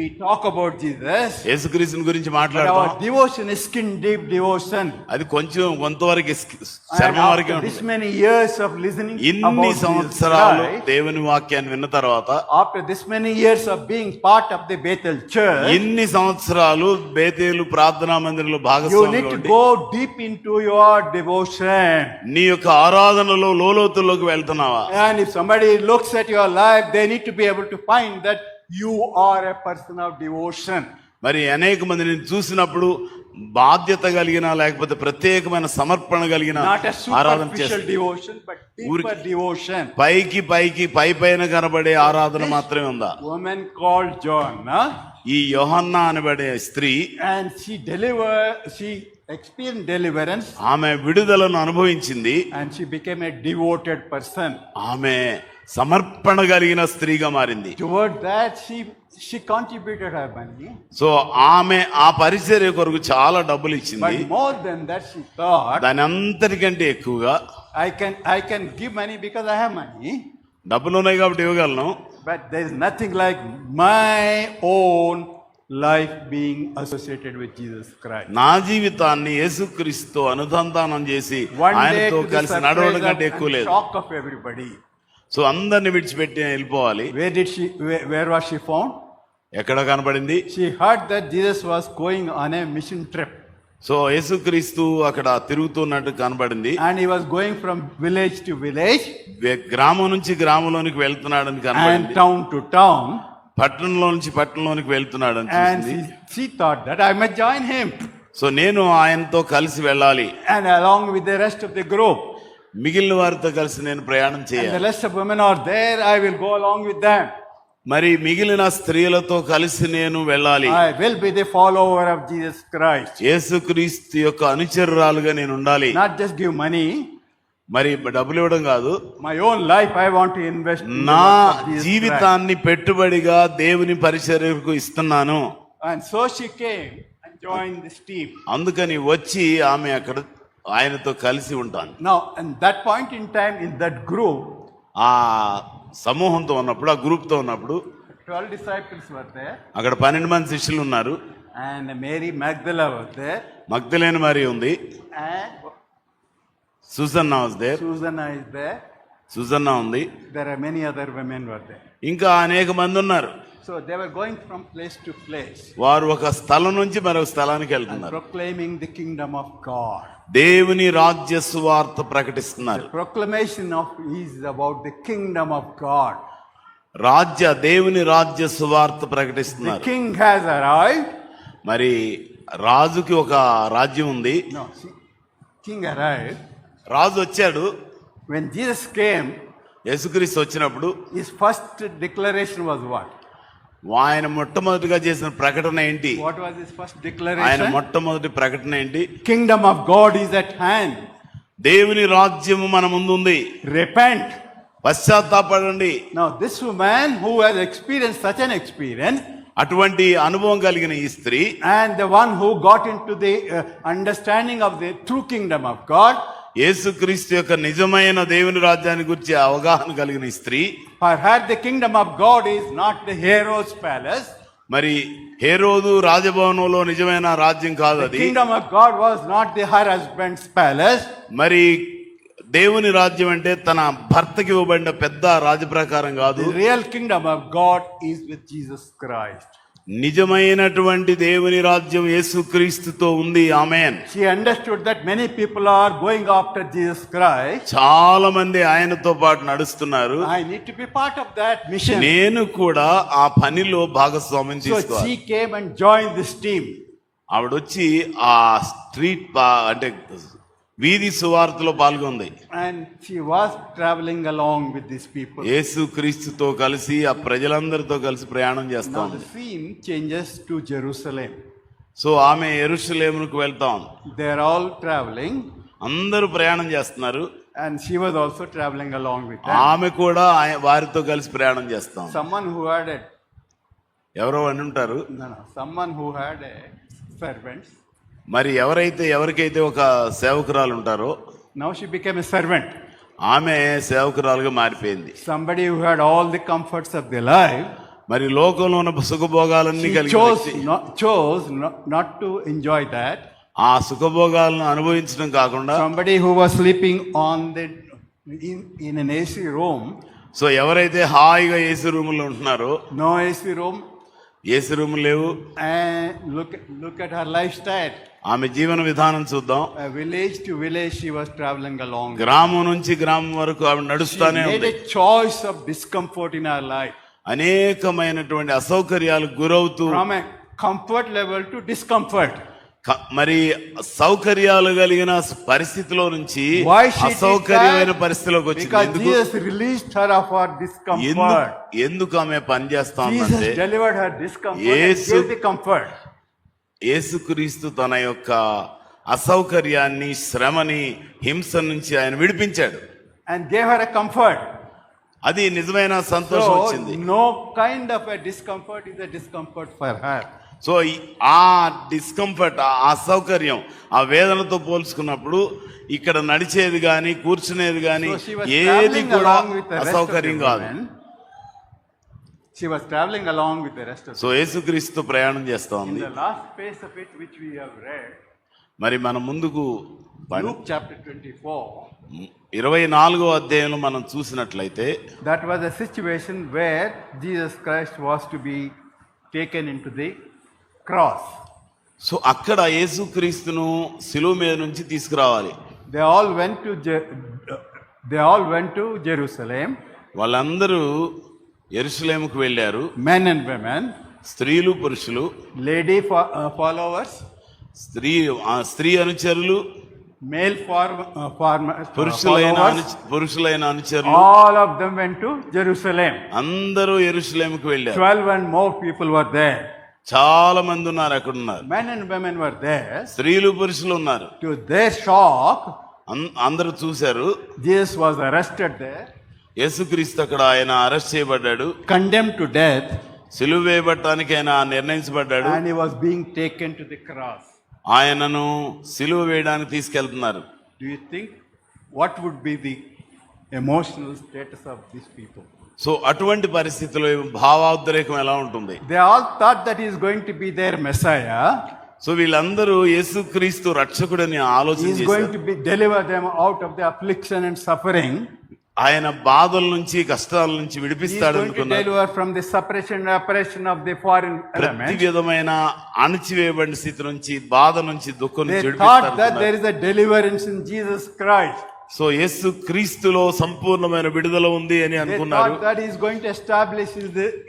we talk about Jesus, యేసుక్రీస్తుని గురించి but మాట్లాడతాం. our devotion is skin deep devotion. అది కొంచెం కొంతవరకు And చర్మం వరకే after this ఉంటుంది. many years of listening ఇన్ని about Jesus సంవత్సరాలు Christ, దేవుని వాక్యాన్ని విన్న తర్వాత, after this many years of being part of the Bethel church, ఇన్ని సంవత్సరాలు బేతేలు ప్రార్థనా మందిరంలో you need భాగస్వామిగా to ఉండి go deep into your devotion. నీ యొక్క ఆరాధనలో లోతుల్లోకి వెళ్తున్నావా? And if somebody looks at your life, they need to be able to find that you are a person of devotion. మరి అనేక మంది నేను చూసినప్పుడు బాధ్యత కలిగిన, లేకపోతే ప్రత్యేకమైన సమర్పణ కలిగిన Not a ఆరాధన superficial చేస్తారు. devotion, but deeper ఊరికి- devotion. పై పైన కనబడే ఆరాధన మాత్రమే ఉందా? Woman called Joanna, ఈ యోహన్నా అనబడే స్త్రీ, and she experienced deliverance, ఆమె విడుదలను అనుభవించింది. and she became a devoted person. ఆమె సమర్పణ కలిగిన స్త్రీగా మారింది. Toward that, she contributed her money, so ఆమె ఆ పరిచర్య కొరకు చాలా డబ్బులు ఇచ్చింది. but more than that, she thought, దాని అంతటికంటే ఎక్కువగా I can give money because I have money, డబ్బులు ఉన్నాయి కాబట్టి ఇవ్వగలను, but there is nothing like my own life being associated with Jesus Christ. నా జీవితాన్ని యేసుక్రీస్తుతో అనుసంధానం చేసి One day, ఆయనతో to the కలిసి నడవడం surprise కంటే and ఎక్కువ లేదు. shock of everybody, సో అందరిని విడిచిపెట్టి వెళ్ళిపోవాలి. where was she found? ఎక్కడ కనబడింది? She heard that Jesus was going on a mission trip, so యేసుక్రీస్తు అక్కడ తిరుగుతున్నట్టు కనబడింది. and he was going from village to village గ్రామం నుంచి గ్రామంలోనికి వెళ్తున్నాడని and కనబడింది. town to town, పట్టణంలో నుంచి పట్టణంలోనికి వెళ్తున్నాడని and చూసింది. she thought that I must join him, so నేను ఆయనతో కలిసి వెళ్ళాలి, and along with the rest of the group, మిగిలిన వారితో కలిసి నేను ప్రయాణం and the చేయాలి. rest of women are there, I will go along with them. మరి మిగిలిన స్త్రీలతో కలిసి నేను వెళ్ళాలి. I will be the follower of Jesus Christ. యేసుక్రీస్తు యొక్క అనుచరురాలుగా నేను ఉండాలి. Not just give money, మరి డబ్బులు ఇవ్వడం కాదు, my own life I want to invest in the నా work of Jesus Christ. జీవితాన్ని పెట్టుబడిగా దేవుని పరిచర్యకు ఇస్తున్నాను. And so she came and joined this team. అందుకని వచ్చి ఆమె అక్కడ ఆయనతో కలిసి ఉంటాను. Now, at that point in time, in that group, ఆ సమూహంతో ఉన్నప్పుడు, ఆ గ్రూప్ తో ఉన్నప్పుడు 12 disciples were there, అక్కడ 12 మంది శిష్యులు ఉన్నారు. and Mary Magdala was there, మగ్దలేని మరి ఉంది, and Susanna was there, Susanna is there. Susanna ఉంది, There are many other women were there. ఇంకా అనేక మంది ఉన్నారు. So they were going from place to place, వారు ఒక స్థలం నుంచి మరొక స్థలానికి వెళ్తున్నారు. proclaiming the kingdom of God. దేవుని రాజ్య సువార్త ప్రకటిస్తున్నారు. The proclamation of is about the kingdom of God. దేవుని రాజ్య సువార్త The ప్రకటిస్తున్నారు. king has arrived. మరి రాజుకి ఒక రాజ్యం ఉంది. No, see, king arrived. రాజు వచ్చాడు. When Jesus came, యేసుక్రీస్తు వచ్చినప్పుడు his first declaration was what? ఆయన మొట్టమొదటిగా చేసిన ప్రకటన ఏంటి? What was his first ఆయన declaration? మొట్టమొదటి ప్రకటన ఏంటి? Kingdom of God is at hand. దేవుని రాజ్యము మన ముందుంది, Repent. పశ్చాత్తాపడండి. Now this woman who has experienced such an experience, అటువంటి అనుభవం కలిగిన ఈ స్త్రీ, and the one who got into the understanding of the true kingdom of God, యేసుక్రీస్తు యొక్క నిజమైన దేవుని రాజ్యాన్ని గురించి అవగాహన కలిగిన ఈ స్త్రీ, for her the kingdom of God is not the hero's palace. మరి హేరోదు రాజభవనంలో నిజమైన రాజ్యం కాదు The అది. kingdom of God was not the her husband's palace. మరి దేవుని రాజ్యం అంటే తన భర్తకి ఇవ్వబడిన పెద్ద రాజప్రకారం కాదు. The real kingdom of God is with Jesus Christ. నిజమైనటువంటి దేవుని రాజ్యం యేసుక్రీస్తుతో ఉంది. ఆమేన్. She understood that many people are going after Jesus Christ. చాలా మంది ఆయనతో పాటు నడుస్తున్నారు. I need to be part of that mission. నేను కూడా ఆ పనిలో భాగస్వామ్యం So తీసుకోవాలి. she came and joined this team. ఆవిడొచ్చి ఆ స్ట్రీట్ అంటే వీధి సువార్తలో పాల్గొంది. And she was traveling along with these people. యేసుక్రీస్తుతో కలిసి ఆ ప్రజలందరితో కలిసి ప్రయాణం చేస్తా Now the ఉంది. scene changes to Jerusalem. So ఆమె యెరూషలేముకు వెళ్తా ఉంది. They are all traveling, అందరూ ప్రయాణం చేస్తున్నారు. and she was also traveling along with them. ఆమె కూడా వారితో కలిసి ప్రయాణం చేస్తాం. Someone who had a ఎవరో అని ఉంటారు. someone who had a servants. మరి ఎవరికైతే ఒక సేవకురాలు ఉంటారో Now she became a servant. ఆమె సేవకురాలుగా మారిపోయింది. Somebody who had all the comforts of their life. మరి లోకంలో ఉన్న సుఖభోగాలన్నీ She కలిగి chose not to enjoy that. ఆ సుఖభోగాలను అనుభవించడం కాకుండా Somebody who was sleeping in an AC room. So ఎవరైతే హాయిగా ఏసీ రూముల్లో ఉంటున్నారో, No AC room. ఏసీ రూములు లేవు. And look at her lifestyle. ఆమె జీవన విధానం చూద్దాం. Village to village she was traveling along. గ్రామం నుంచి గ్రామం వరకు ఆవిడ She నడుస్తానే made ఉంది. a choice of discomfort in her life. అనేకమైనటువంటి అసౌకర్యాలకు గురవుతూ From a comfort level to discomfort. మరి సౌకర్యాలు కలిగిన పరిస్థితిలో నుంచి Why she did అసౌకర్యమైన that? పరిస్థితిలోకి వచ్చింది. Because ఎందుకు? Jesus released her of her discomfort. ఎందుకు ఆమె పని చేస్తా Jesus ఉందంటే delivered her discomfort and gave the comfort. యేసుక్రీస్తు తన యొక్క అసౌకర్యాన్ని, శ్రమని, హింస నుంచి ఆయన విడిపించాడు. And gave her a comfort. అది నిజమైన సంతోషం So వచ్చింది. no kind of a discomfort is a discomfort for her. So ఆ డిస్కంఫర్ట్, ఆ అసౌకర్యం, ఆ వేదనతో పోల్చుకున్నప్పుడు ఇక్కడ నడిచేది కానీ కూర్చునేది కానీ So she was ఏది traveling కూడా along with the rest of the అసౌకర్యం కాదు. women. She was traveling along with the rest of so యేసుక్రీస్తు ప్రయాణం చేస్తా In ఉంది. the last phase of it which we have read, మరి మనం ముందుకు Luke chapter 24, 24వ అధ్యాయంలో మనం చూసినట్లయితే that was a situation where Jesus Christ was to be taken into the cross. So అక్కడ యేసుక్రీస్తును శిలువ మీద నుంచి తీసుకురావాలి. They all went to Jerusalem, వాళ్ళందరూ యెరూషలేముకు వెళ్ళారు. men and women, స్త్రీలు, పురుషులు, lady followers, స్త్రీ అనుచరులు, male పురుషులైన followers. అనుచరులు, All of them went to Jerusalem. అందరూ యెరూషలేముకు వెళ్ళారు. 12 and more people were there. చాలా మంది ఉన్నారు, అక్కడ ఉన్నారు. Men and women were there. స్త్రీలు, పురుషులు ఉన్నారు. To their shock, అందరూ చూశారు. Jesus was arrested there, యేసుక్రీస్తు అక్కడ ఆయన అరెస్ట్ చేయబడ్డాడు, condemned to death, సిలువ వేయబడటానికి ఆయన నిర్ణయించబడ్డాడు. and he was being taken to the cross. ఆయనను సిలువ వేయడానికి తీసుకెళ్తున్నారు. Do you think what would be the emotional status of these people? So అటువంటి పరిస్థితుల్లో భావోద్రేకం ఎలా ఉంటుంది? They all thought that he is going to be their Messiah. So వీళ్ళందరూ యేసుక్రీస్తు రక్షకుడని He ఆలోచన is going చేశారు. to deliver them out of the affliction and suffering. ఆయన బాధల నుంచి, కష్టాల నుంచి He is విడిపిస్తాడు going to అనుకున్నారు. deliver from the suppression and oppression of the foreign ప్రతి element. విధమైన అణచివేయబడిన స్థితి నుంచి, బాధ నుంచి, దుఃఖం నుంచి They thought that విడిపిస్తాడు. there is a deliverance in Jesus Christ. So యేసు క్రీస్తులో సంపూర్ణమైన విడుదల ఉంది అని They అనుకున్నారు. thought that he is going to establish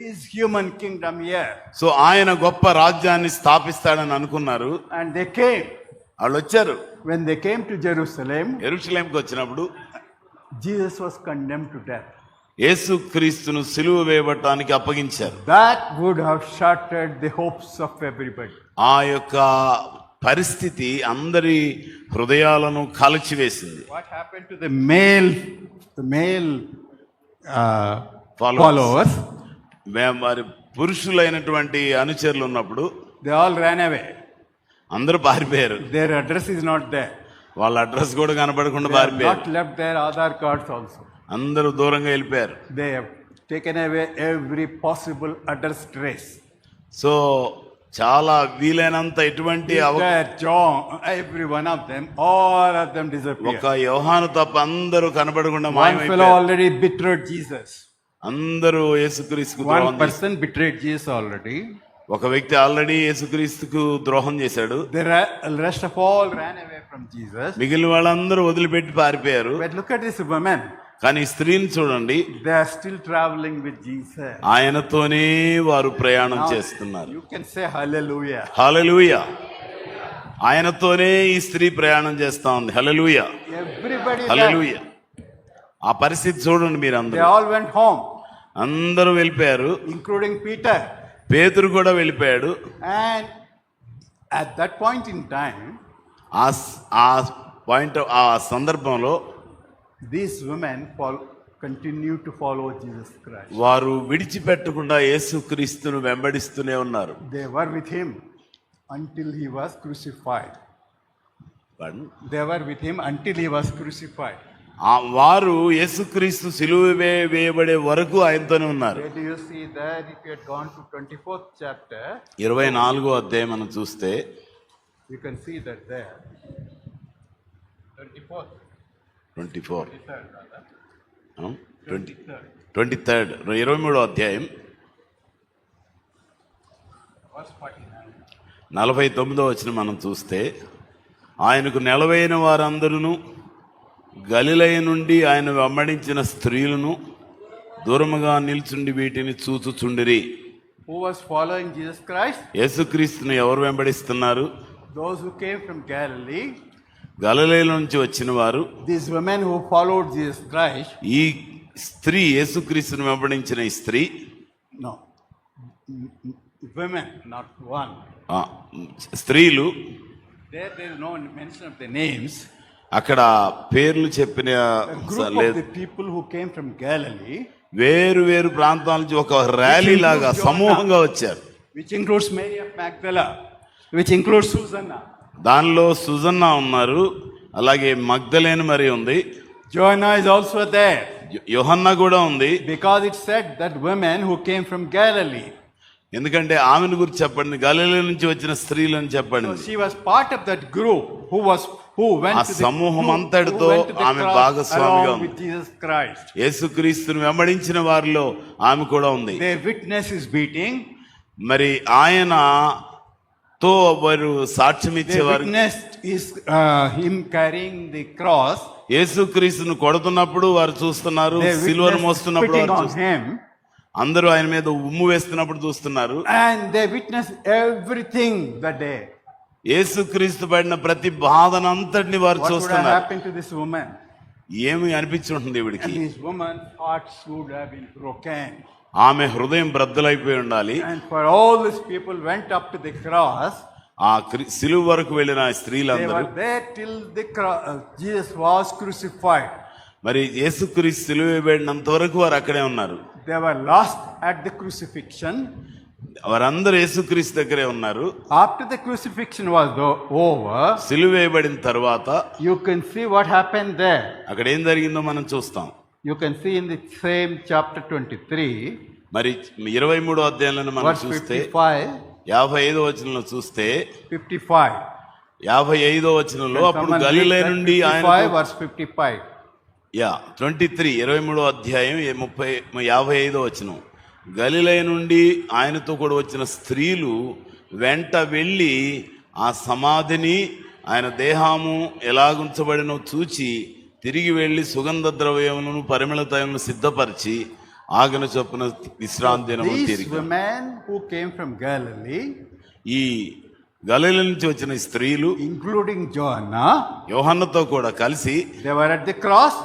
his human kingdom here. So ఆయన గొప్ప రాజ్యాన్ని స్థాపిస్తాడని అనుకున్నారు. And they came. వాళ్ళు వచ్చారు. When they came to Jerusalem, యెరూషలేముకు వచ్చినప్పుడు Jesus was condemned to death. యేసు క్రీస్తును సిలువ వేయబడటానికి అప్పగించారు. That would have shattered the hopes of everybody. ఆ యొక్క పరిస్థితి అందరి హృదయాలను కాల్చివేసింది. What happened to the male followers? మరి పురుషులైనటువంటి అనుచరులు ఉన్నప్పుడు They all ran away. అందరూ పారిపోయారు. Their address is not there. వాళ్ళ అడ్రస్ కూడా కనపడకుండా They have పారిపోయారు. not left their Aadhaar cards also. అందరూ దూరంగా వెళ్ళిపోయారు. They have taken away every possible address trace. So చాలా వీలైనంత ఎటువంటి Peter, John, every one of them, all of them disappeared. ఒక యోహాను తప్ప అందరూ కనబడకుండా One fellow మాయమైపోయారు. already betrayed Jesus. అందరూ యేసుక్రీస్తుకు One ద్రోహం చేశారు. person betrayed Jesus already. ఒక వ్యక్తి ఆల్రెడీ యేసుక్రీస్తుకు ద్రోహం చేశాడు. The rest of all ran away from Jesus. మిగిలిన వాళ్ళందరూ వదిలిపెట్టి పారిపోయారు. But look at this woman. కానీ ఈ స్త్రీని చూడండి, They are still traveling with Jesus. ఆయనతోనే వారు ప్రయాణం చేస్తున్నారు. You can say hallelujah. హల్లెలూయా. ఆయనతోనే ఈ స్త్రీ ప్రయాణం చేస్తా ఉంది. హల్లెలూయా, Everybody హల్లెలూయా. left. ఆ పరిస్థితి చూడండి They మీరందరూ. all went home, అందరూ వెళ్ళిపోయారు. including Peter. పేతురు కూడా వెళ్ళిపోయాడు. And at that point in time, ఆ సందర్భంలో these women continue to follow Jesus Christ. వారు విడిచిపెట్టకుండా యేసుక్రీస్తును వెంబడిస్తూనే ఉన్నారు. They were with him until he was crucified. They were with him until he was crucified. వారు యేసుక్రీస్తు సిలువ వేయబడే వరకు ఆయనతోనే ఉన్నారు. Where do you see that? If you had gone to 24th chapter, 24వ అధ్యాయం మనం చూస్తే you can see that there. 24th. 24 23rd, rather. 23rd 23వ అధ్యాయం Verse 49. 49వ వచనం మనం చూస్తే, ఆయనకు నెలవైన వారందరూ గలిలయ నుండి ఆయన వెంబడించిన స్త్రీలను దూరముగా నిల్చుండి వీటిని చూచుచుండిరి. Who was following Jesus Christ? యేసుక్రీస్తును ఎవరు వెంబడిస్తున్నారు? Those who came from Galilee. గలిలయ నుంచి వచ్చిన వారు. These women who followed Jesus Christ. ఈ స్త్రీ, యేసుక్రీస్తును వెంబడించిన ఈ స్త్రీ. No. Women, not one. స్త్రీలు. There is no mention of the names. అక్కడ పేర్లు చెప్పిన A group of the people who came from Galilee, వేరు వేరు ప్రాంతాల నుంచి ఒక ర్యాలీ లాగా సమూహంగా వచ్చారు. which includes Mary of Magdala, which includes Susanna. దానిలో సుజన్న ఉన్నారు, అలాగే మగ్దలేను మరి ఉంది, Joanna is also there. యోహన్న కూడా ఉంది. Because it said that women who came from Galilee. ఎందుకంటే ఆమెను గురించి చెప్పండి, గలిలయ నుంచి వచ్చిన స్త్రీలను చెప్పండి. So she was part of that group who went ఆ to సమూహం the అంతటితో ఆమె cross భాగస్వామిగా along ఉంది. with Jesus Christ. యేసుక్రీస్తును వెంబడించిన వారిలో ఆమె కూడా ఉంది. Their witness is beating. మరి ఆయనతో వారు సాక్ష్యం Their ఇచ్చేవారు. witness is him carrying the cross. యేసుక్రీస్తును కొడుతున్నప్పుడు వారు చూస్తున్నారు, Their సిలువను witness మోస్తున్నప్పుడు spitting వారు on చూస్తున్నారు, him. అందరూ ఆయన మీద ఉమ్ము వేస్తున్నప్పుడు చూస్తున్నారు. And they witness everything that day. యేసుక్రీస్తు పడిన ప్రతి బాధనంతటిని వారు What would have చూస్తున్నారు. happened to this woman? ఏమి అనిపించి ఉంటుంది And ఇవిడికి? this woman's hearts would have been broken. ఆమె హృదయం బ్రద్దలైపోయి ఉండాలి. And for all these people went up to the cross. ఆ సిలువ వరకు వెళ్ళిన They స్త్రీలందరూ were there till Jesus was crucified. మరి యేసుక్రీస్తు సిలువ వేయబడినంత వరకు వారు అక్కడే ఉన్నారు. They were lost at the crucifixion. వారందరూ యేసుక్రీస్తు దగ్గరే ఉన్నారు. After the crucifixion was over, సిలువ వేయబడిన తర్వాత you can see what happened there. అక్కడ ఏం జరిగిందో మనం చూస్తాం. You can see in the same chapter 23, మరి 23వ అధ్యాయంలో మనం verse చూస్తే 55, 55వ వచనంలో చూస్తే 55. 55వ వచనంలో అప్పుడు Someone read గలిలయ that నుండి 55, ఆయన verse 55. 23వ అధ్యాయం 55వ వచనం. గలిలయ నుండి ఆయనతో కూడా వచ్చిన స్త్రీలు వెంట వెళ్ళి ఆ సమాధిని, ఆయన దేహము ఎలాగుంచబడినో చూచి తిరిగి వెళ్ళి సుగంధ ద్రవ్యములను పరిమళ తైలములను సిద్ధపరిచి ఆగన చొప్పున విశ్రాంతి దినము These తిరిగి. women who came from Galilee, ఈ గలిలయ నుంచి వచ్చిన స్త్రీలు including Joanna, యోహన్నతో కూడా కలిసి they were at the cross.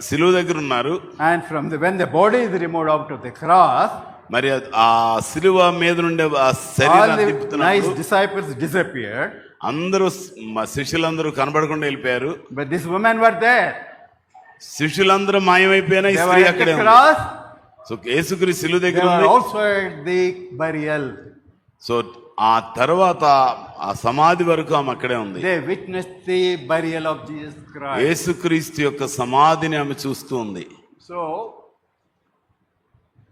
సిలువ దగ్గర ఉన్నారు. And when the body is removed out of the cross, మరి ఆ సిలువ మీద నుండి ఆ all శరీరాన్ని the nice తిప్పుతున్నప్పుడు disciples disappeared. అందరూ శిష్యులందరూ కనబడకుండా వెళ్ళిపోయారు. But these women were there. శిష్యులందరూ మాయమైపోయినా ఈ They were స్త్రీ at అక్కడే the ఉంది. cross. సో యేసుక్రీస్తు సిలువ They దగ్గర were ఉంది. also at the burial. So ఆ తర్వాత ఆ సమాధి వరకు ఆమె అక్కడే ఉంది. They witnessed the burial of Jesus Christ. యేసుక్రీస్తు యొక్క సమాధిని ఆమె చూస్తూ ఉంది. So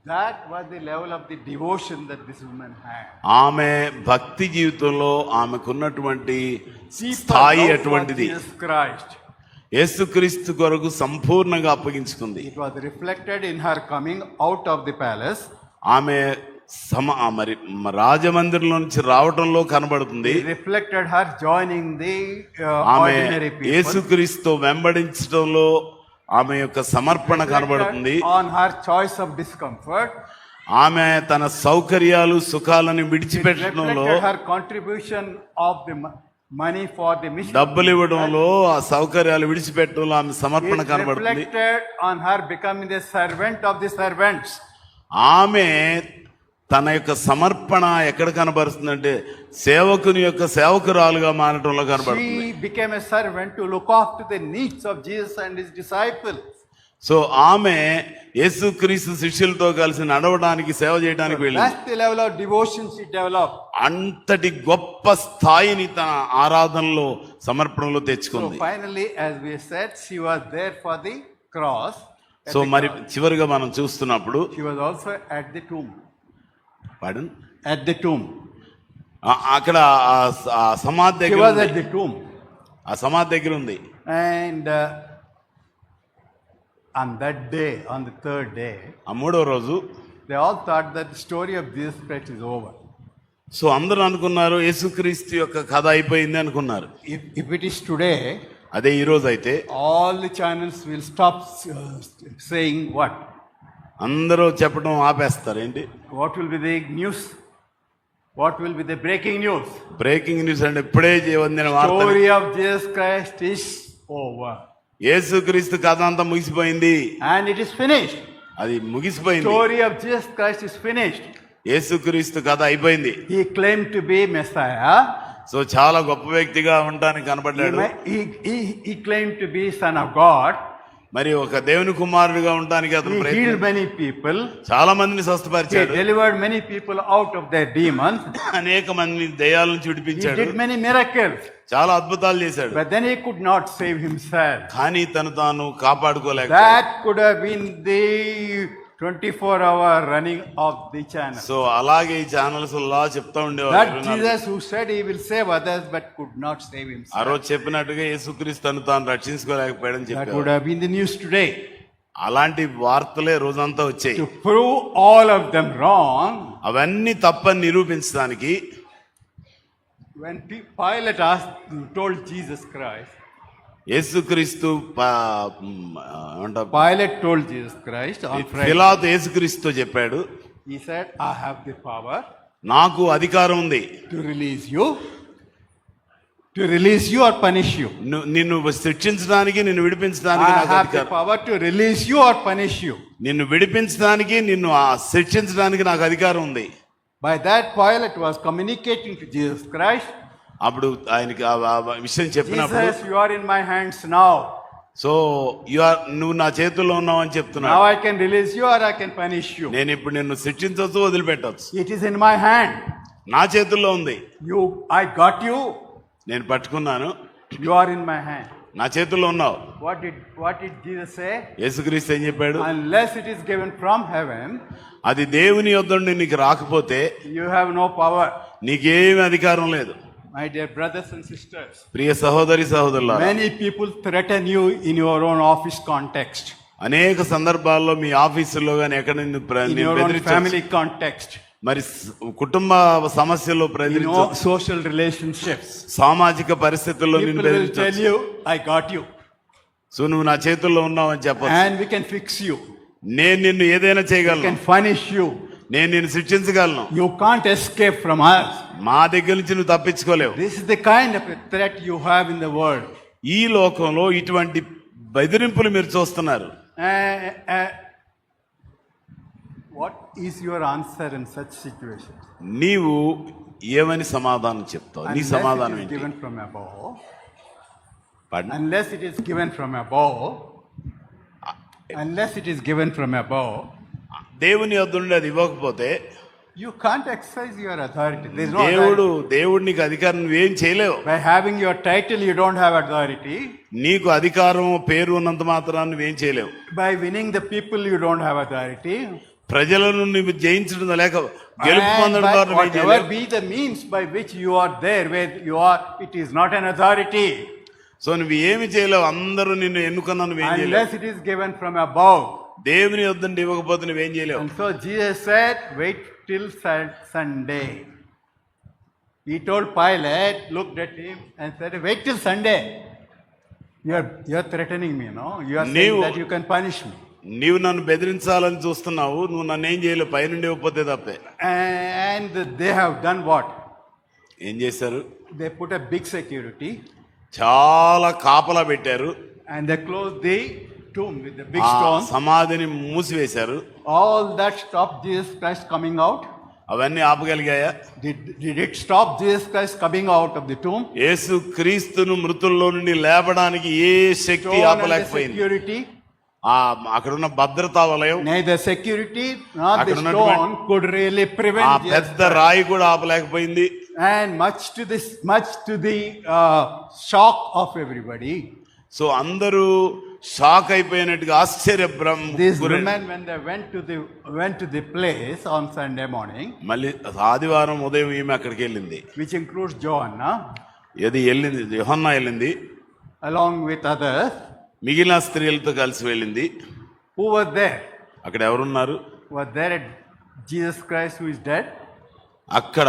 That was the level of the devotion that this woman had. ఆమె భక్తి జీవితంలో ఆమెకున్నటువంటి Deeper స్థాయి love for అటువంటిది. Jesus Christ. యేసుక్రీస్తు కొరకు సంపూర్ణంగా అప్పగించుకుంది. It was reflected in her coming out of the palace. ఆమె మరి రాజమందిరంలో నుంచి రావటంలో కనబడుతుంది. It reflected her joining the ఆమె ordinary people. యేసుక్రీస్తు వెంబడించడంలో ఆమె యొక్క సమర్పణ కనబడుతుంది. On her choice of discomfort. ఆమె తన సౌకర్యాలు సుఖాలను It విడిచిపెట్టడంలో, reflected her contribution of the money for the mission. డబ్బులు ఇవ్వడంలో, ఆ సౌకర్యాలు విడిచిపెట్టడంలో ఆమె సమర్పణ It కనబడుతుంది. reflected on her becoming the servant of the servants. ఆమె తన యొక్క సమర్పణ ఎక్కడ కనబరుస్తుందంటే సేవకుని యొక్క సేవకురాలుగా మారటంలో కనబడుతుంది. She became a servant to look after the needs of Jesus and his disciples. So ఆమె యేసుక్రీస్తు శిష్యులతో కలిసి నడవడానికి, సేవ చేయడానికి వెళ్ళింది. That's the level of devotion she developed. అంతటి గొప్ప స్థాయిని తన ఆరాధనలో, సమర్పణలో So తెచ్చుకుంది. finally, as we said, she was there for the cross. At so the మరి cross. చివరిగా మనం చూస్తున్నప్పుడు She was also at the tomb. pardon? At the tomb. అక్కడ ఆ సమాధి She దగ్గర was ఉంది. at the tomb. ఆ సమాధి దగ్గర ఉంది. And on that day, on the third day, ఆ మూడో రోజు they all thought that the story of Jesus Christ is over. So అందరూ అనుకున్నారు యేసుక్రీస్తు యొక్క కథ అయిపోయింది అనుకున్నారు. If it is today, అదే ఈ రోజు అయితే all the channels will stop saying what? అందరూ చెప్పడం ఆపేస్తారు. ఏంటి What will be the news? What will be the breaking news? Breaking news అంటే ఇప్పుడే అందిన వార్త. Story of Jesus Christ is over. యేసుక్రీస్తు కథ అంతా ముగిసిపోయింది. And it is finished. అది ముగిసిపోయింది. Story of Jesus Christ is finished. యేసుక్రీస్తు కథ అయిపోయింది. He claimed to be Messiah. So చాలా గొప్ప వ్యక్తిగా ఉండడానికి కనబడ్డాడు. He claimed to be Son of God. మరి ఒక దేవుని కుమారుడిగా ఉండడానికి అతను He healed many people. చాలా మందిని He స్వస్థపరిచాడు. delivered many people out of their demons. అనేక మందిని దయ్యాల నుంచి He విడిపించాడు. did many miracles. చాలా అద్భుతాలు చేశాడు. But then he could not save himself. కానీ తను తాను కాపాడుకోలేక. That could have been the 24-hour running of the channel. So అలాగే ఈ ఛానల్స్ లా చెప్తా That ఉండేవారు. Jesus who said he will save others but could not save ఆ himself. రోజు చెప్పినట్టుగా యేసుక్రీస్తు తను తాను రక్షించుకోలేకపోయాడని That చెప్పారు. would have been the news today. అలాంటి వార్తలే రోజంతా వచ్చాయి. To prove all of them wrong, అవన్నీ తప్పని నిరూపించడానికి when Pilate told Jesus Christ, యేసుక్రీస్తు Pilate told Jesus Christ on Friday, పిలాతు యేసుక్రీస్తుతో చెప్పాడు, he said, I have the power నాకు అధికారం ఉంది to release you or punish you. నిన్ను శిక్షించడానికి, నిన్ను విడిపించడానికి I నాకు have the అధికారం. power to release you or punish you. నిన్ను విడిపించడానికి, నిన్ను శిక్షించడానికి నాకు అధికారం ఉంది. By that, Pilate was communicating to Jesus Christ, అప్పుడు ఆయనకి ఆ విషయం చెప్పినప్పుడు, Jesus, you are in my hands now. So నువ్వు నా చేతుల్లో ఉన్నావు అని Now చెప్తున్నావు. I can release you or I can punish you. నేను ఇప్పుడు నిన్ను శిక్షించవచ్చు, వదిలిపెట్టవచ్చు. It is in my hand. నా చేతుల్లో ఉంది. I got you. నేను పట్టుకున్నాను, You are in my hand. నా చేతుల్లో ఉన్నావు. What did Jesus say? యేసుక్రీస్తు ఏం చెప్పాడు? Unless it is given from heaven, అది దేవుని యొద్ద నుండి నీకు రాకపోతే you have no power. నీకేమీ అధికారం లేదు. My dear brothers and sisters, ప్రియ సహోదరి సహోదరులారా, many people threaten you in your own office context, అనేక సందర్భాల్లో మీ ఆఫీసులో కానీ ఎక్కడ నిన్ను in your own family context, మరి కుటుంబ సమస్యల్లో social relationships. సామాజిక పరిస్థితుల్లో నిన్ను People will tell you, I got you, so నువ్వు నా చేతుల్లో ఉన్నావు అని చెప్పచ్చు. and we can fix you, నేను నిన్ను ఏదైనా we చేయగలను, can punish you. నేను నిన్ను శిక్షించగలను. You can't escape from us. మా దగ్గర నుంచి నువ్వు తప్పించుకోలేవు. This is the kind of a threat you have in the world. ఈ లోకంలో ఇటువంటి బెదిరింపులు మీరు చూస్తున్నారు. What is your answer in such situations? నీవు ఏమని సమాధానం చెప్తావు? నీ సమాధానం Unless it is ఏంటి? given from above. Pardon? Unless it is given from above. Unless it is given from above. దేవుని యొద్ద నుండి అది ఇవ్వకపోతే You can't exercise your authority. There is no దేవుడు నీకు అధికారం, నువ్వేం చేయలేవు. By having your title, you don't have authority. నీకు అధికారం పేరు ఉన్నంత మాత్రాన్ని నువ్వేం చేయలేవు. By winning the people, you don't have authority. ప్రజలను నువ్వు జయించడం లేక గెలుపు And పొందడం by ద్వారా నువ్వేం whatever చేయలేవు. be the means by which you are there, where you are, it is not an authority so నువ్వు ఏమి చేయలేవు. అందరూ నిన్ను ఎన్నుకున్నా నువ్వేం చేయలేవు. unless it is given from above. దేవుని వద్దంటే ఇవ్వకపోతే నువ్వేం చేయలేవు. And so Jesus said, wait till Sunday. He told Pilate, looked at him and said, wait till Sunday. You're threatening me, no? You are saying that you can punish me. నీవు నన్ను బెదిరించాలని చూస్తున్నావు, నువ్వు నన్ను ఏం చేయలేవు, పైనుండి ఇవ్వకపోతే తప్పే. And they have done what? ఏం చేశారు? They put a big security చాలా కాపలా పెట్టారు. and they closed the tomb with the big ఆ stone. సమాధిని మూసివేశారు. All that stopped Jesus Christ coming out? అవన్నీ ఆపగలిగాయా? Did it stop Jesus Christ coming out of the tomb? యేసు క్రీస్తును మృతుల్లో నుండి లేపడానికి ఏ శక్తి Stone and the ఆపలేకపోయింది. security, అక్కడున్న భద్రతా వలయం, neither security nor the అక్కడ ఉన్నటువంటి stone could really ఆ prevent Jesus పెద్ద రాయి కూడా ఆపలేకపోయింది. And much to the shock of everybody, so అందరూ షాక్ అయిపోయినట్టుగా ఆశ్చర్యభ్రం these గురై- women, when they went to the place on Sunday morning, మళ్ళీ ఆదివారం ఉదయం ఈమె అక్కడికి వెళ్ళింది. which includes Joanna, ఏది వెళ్ళింది? యోహన్నా వెళ్ళింది, along with others, మిగిలిన స్త్రీలతో కలిసి వెళ్ళింది. who were there? అక్కడ ఎవరున్నారు? Were there at Jesus Christ who is dead? అక్కడ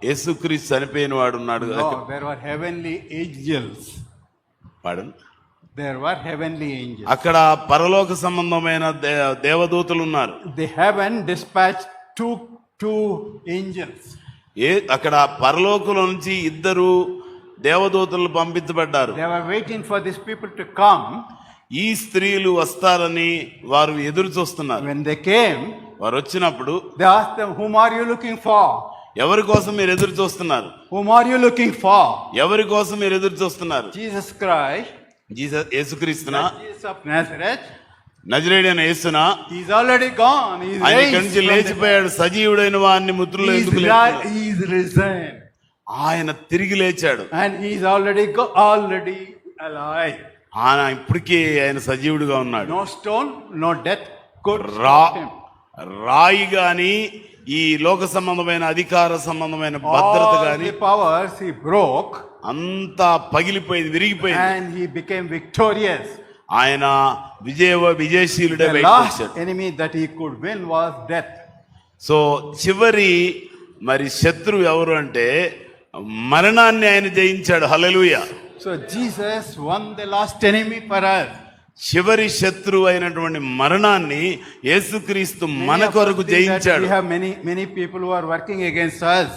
యేసుక్రీస్తు చనిపోయిన వాడు ఉన్నాడు. No, there were heavenly angels. పాడండి. There were heavenly angels. అక్కడ పరలోక సంబంధమైన దేవదూతలు ఉన్నారు. The heaven dispatched two angels. అక్కడ పరలోకంలో నుంచి ఇద్దరు దేవదూతలు పంపించబడ్డారు. They were waiting for these people to come. ఈ స్త్రీలు వస్తారని వారు ఎదురు చూస్తున్నారు. When they came, వారు వచ్చినప్పుడు they asked them, whom are you looking for? ఎవరి కోసం మీరు ఎదురు చూస్తున్నారు? Whom are you looking for? ఎవరి కోసం మీరు ఎదురు చూస్తున్నారు? Jesus Christ, యేసుక్రీస్తునా? Jesus of Nazareth. నజరేయుడైన యేసునా? He's already gone. He's ఆయన ఇక్కడి raised నుంచి from the లేచిపోయాడు. సజీవుడైన వారిని ముద్రలో dead. ఎందుకు లేపుతున్నారు? He's risen. ఆయన తిరిగి లేచాడు. And he's already alive. ఆయన ఇప్పటికీ ఆయన సజీవుడిగా ఉన్నాడు. No stone, no death could రా stop him. రాయి గాని ఈ లోక సంబంధమైన అధికార సంబంధమైన భద్రత All గాని the powers he broke, అంతా పగిలిపోయింది, విరిగిపోయింది. and he became victorious. ఆయన విజయశీలుడే The బయటకు last వచ్చాడు. enemy that he could win was death. So చివరి మరి శత్రువు ఎవరు అంటే మరణాన్ని ఆయన జయించాడు. హల్లెలూయా. So Jesus won the last enemy for us. చివరి శత్రువు అయినటువంటి మరణాన్ని యేసుక్రీస్తు మన Many of us కొరకు think that జయించాడు. we have many people who are working against us.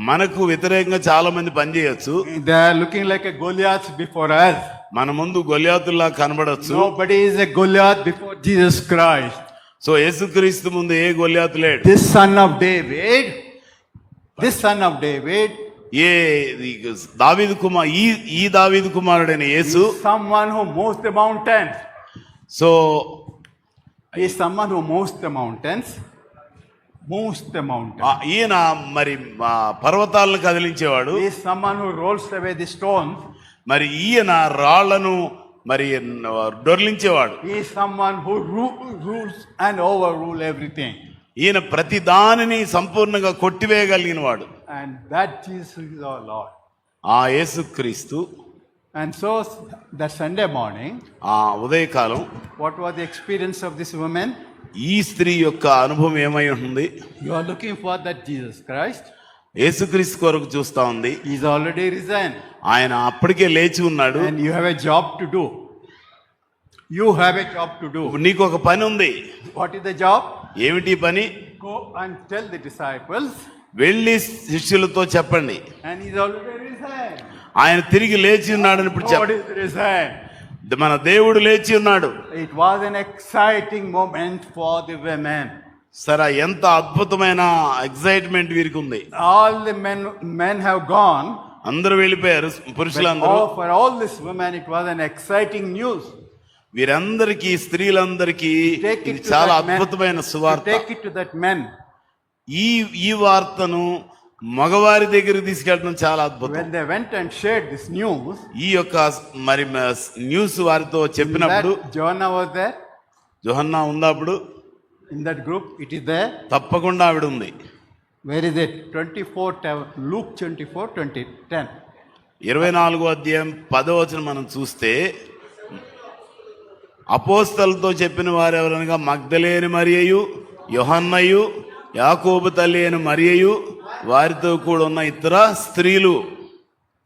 మనకు వ్యతిరేకంగా చాలా మంది పనిచేయొచ్చు. They are looking like a Goliath before us. మన ముందు గొలియాతుల్లా కనబడొచ్చు. Nobody is a Goliath before Jesus Christ. So యేసుక్రీస్తు ముందు ఏ గొలియాతు లేడు. This son of David, ఏ దావీదు కుమార్ ఈ దావీదు కుమారుడైన యేసు is someone who moves the mountains. So He is someone who moves the mountains. ఈయన మరి పర్వతాలను కదిలించేవాడు. He is someone who rolls away the stones. మరి ఈయన రాళ్లను మరి దొర్లించేవాడు. He is someone who rules and overrule everything. ఈయన ప్రతి దానిని సంపూర్ణంగా కొట్టివేయగలిగిన వాడు. And that Jesus is our Lord. ఆ యేసుక్రీస్తు. And so that Sunday morning, ఆ ఉదయకాలం what was the experience of this woman? ఈ స్త్రీ యొక్క అనుభవం ఏమై ఉంటుంది? You are looking for that Jesus Christ. యేసుక్రీస్తు కొరకు చూస్తా ఉంది. He is already risen. ఆయన అప్పటికే లేచి ఉన్నాడు. And you have a job to do. You have a job to do. నీకు ఒక పని ఉంది. What is the job? ఏమిటి పని? Go and tell the disciples. వెళ్ళి శిష్యులతో చెప్పండి, And he is already risen. ఆయన తిరిగి లేచి ఉన్నాడని ఇప్పుడు God is risen. మన దేవుడు లేచి ఉన్నాడు. It was an exciting moment for the women. సరే, ఎంత అద్భుతమైన ఎగ్జైట్మెంట్ వీరికి ఉంది. All the men have gone. అందరూ వెళ్ళిపోయారు, పురుషులందరూ. But for all these women, it was an exciting news. వీరందరికీ, స్త్రీలందరికీ Take ఇది it to చాలా that man. అద్భుతమైన సువార్త. Take it to that man. ఈ వార్తను మగవారి దగ్గర తీసుకెళ్ళడం చాలా అద్భుతం. When they went and shared this news, ఈ యొక్క మరి న్యూస్ వారితో చెప్పినప్పుడు, that Joanna was there. Yohanna ఉందా? అప్పుడు In that group, it is there. తప్పకుండా ఆవిడ ఉంది. Where is it? 24, Luke 24, 20, 10. 24వ అధ్యాయం 10వ వచనం మనం చూస్తే అపోస్తలతో చెప్పిన వారు ఎవరనగా మగ్దలేని మరియయు యోహన్నయు యాకోబు తల్లి అయిన మరియయు వారితో కూడా ఉన్న ఇతర స్త్రీలు.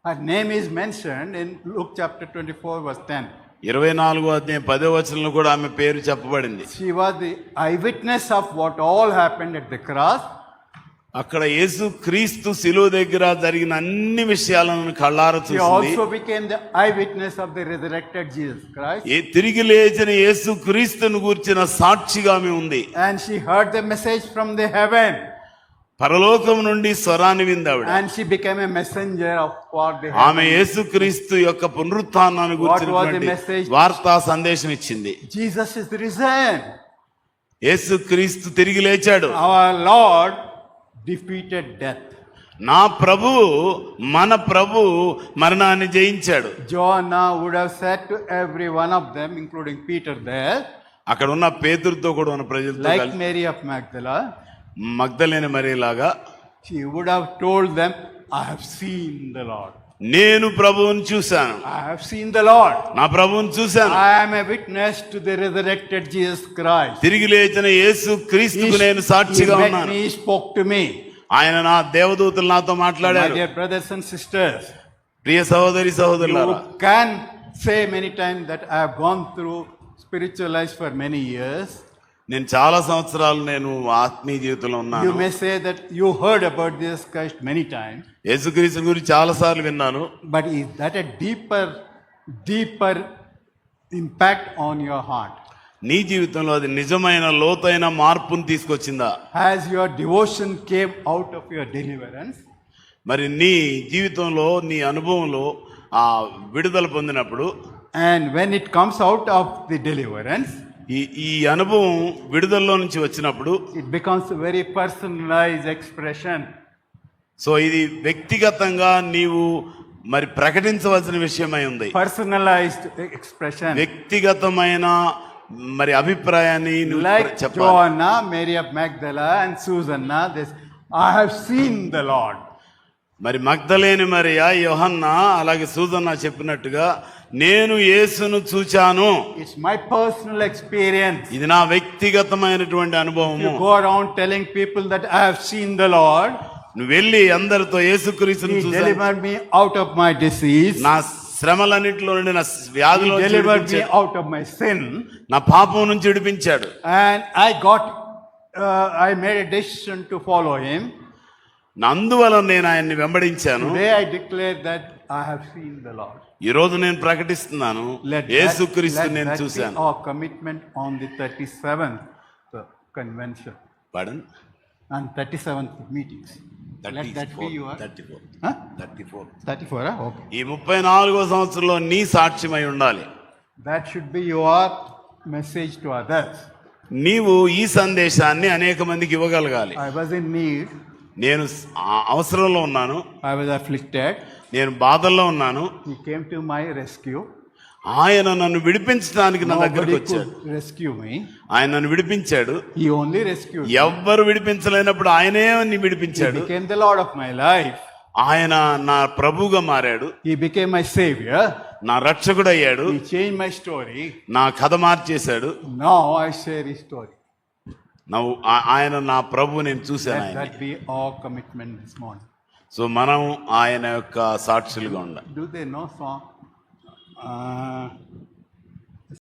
Her name is mentioned in Luke chapter 24, verse 10. 24వ అధ్యాయం 10వ వచనంలో కూడా ఆమె పేరు చెప్పబడింది. She was the eyewitness of what all happened at the cross. అక్కడ యేసు క్రీస్తు శిలువ దగ్గర జరిగిన అన్ని విషయాలను కళ్ళారా She చూసింది. also became the eyewitness of the resurrected Jesus Christ. తిరిగి లేచిన యేసు క్రీస్తును గూర్చిన సాక్షిగా ఆమె ఉంది. And she heard the message from the heaven. పరలోకం నుండి స్వరాన్ని వింది ఆవిడ. And she became a messenger of what the ఆమె heaven. యేసు క్రీస్తు యొక్క పునరుత్థానాన్ని What was the గురించినటువంటి message? వార్తా సందేశం ఇచ్చింది. Jesus is risen. యేసు క్రీస్తు తిరిగి లేచాడు. Our Lord defeated death. నా ప్రభు మన ప్రభు మరణాన్ని జయించాడు. Joanna would have said to every one of them, including Peter there, అక్కడ ఉన్న పేతురుతో కూడా ఉన్న ప్రజలతో like కలిసి Mary of Magdala, మగ్దలేని మరియలాగా she would have told them, I have seen the Lord. నేను ప్రభువుని చూశాను. I have seen the Lord. నా ప్రభువుని చూశాను. I am a witness to the resurrected Jesus Christ. తిరిగి లేచిన యేసు క్రీస్తుకు నేను He సాక్షిగా met ఉన్నాను. me, spoke to me. ఆయన నా దేవదూతలు నాతో My మాట్లాడారు. dear brothers and sisters, ప్రియ సహోదరి సహోదరులారా, you can say many times that I have gone through spiritual life for many years. నేను చాలా సంవత్సరాలు నేను ఆత్మీయ జీవితంలో You ఉన్నాను. may say that you heard about Jesus Christ many times, యేసుక్రీస్తు గురించి చాలా సార్లు విన్నాను. but is that a deeper impact on your heart? నీ జీవితంలో అది నిజమైన లోతైన మార్పును తీసుకొచ్చిందా? Has your devotion came out of your deliverance? మరి నీ జీవితంలో నీ అనుభవంలో ఆ విడుదల పొందినప్పుడు And when it comes out of the deliverance, ఈ అనుభవం విడుదలలో నుంచి వచ్చినప్పుడు it becomes a very personalized expression. So ఇది వ్యక్తిగతంగా నీవు మరి ప్రకటించవలసిన విషయమై ఉంది. Personalized expression. వ్యక్తిగతమైన మరి అభిప్రాయాన్ని నువ్వు Like చెప్పాలి. Joanna, Mary of Magdala and Susanna, this, I have seen the Lord. మరి మగ్దలేని మరియ యోహన్న అలాగే సూజన్న చెప్పినట్టుగా నేను యేసును చూచాను. It's my personal experience. ఇది నా వ్యక్తిగతమైనటువంటి అనుభవము. You go around telling people that I have seen the Lord. నువ్వు వెళ్ళి అందరితో యేసుక్రీస్తును He చూశాను, delivered me out of my disease. నా శ్రమలన్నింటిలో నుండి నా He వ్యాధిలో delivered me out of my sin. నా పాపం నుంచి విడిపించాడు. And I made a decision to follow him. అందువలన నేను ఆయన్ని వెంబడించాను. Today I declare that I have seen the Lord. ఈ రోజు నేను ప్రకటిస్తున్నాను, యేసుక్రీస్తుని నేను Let that be చూశాను. our commitment on the 37th convention Pardon? and 37th meetings. Let that be your... 34. Huh? 34. 34, huh? Okay. ఈ 34వ సంవత్సరంలో నీ సాక్ష్యమై ఉండాలి. That should be your message to others. నీవు ఈ సందేశాన్ని అనేక మందికి ఇవ్వగలగాలి. I was in need. నేను అవసరంలో ఉన్నాను, I was afflicted. నేను బాధల్లో ఉన్నాను. He came to my rescue. ఆయన నన్ను విడిపించడానికి నా దగ్గరకు Nobody వచ్చాడు. could rescue me. ఆయన నన్ను విడిపించాడు. He only rescued me. ఎవ్వరు విడిపించలేనప్పుడు ఆయనే ని He విడిపించాడు. became the Lord of my life. ఆయన నా ప్రభువుగా మారాడు, He became my savior. నా రక్షకుడు అయ్యాడు, He changed my story. నా కథ మార్చేశాడు. Now I share his story. ఆయన నా ప్రభు, నేను చూశాను Let ఆయన. that be our commitment this morning. So మనం ఆయన యొక్క సాక్షులుగా ఉండాలి. Do they know song?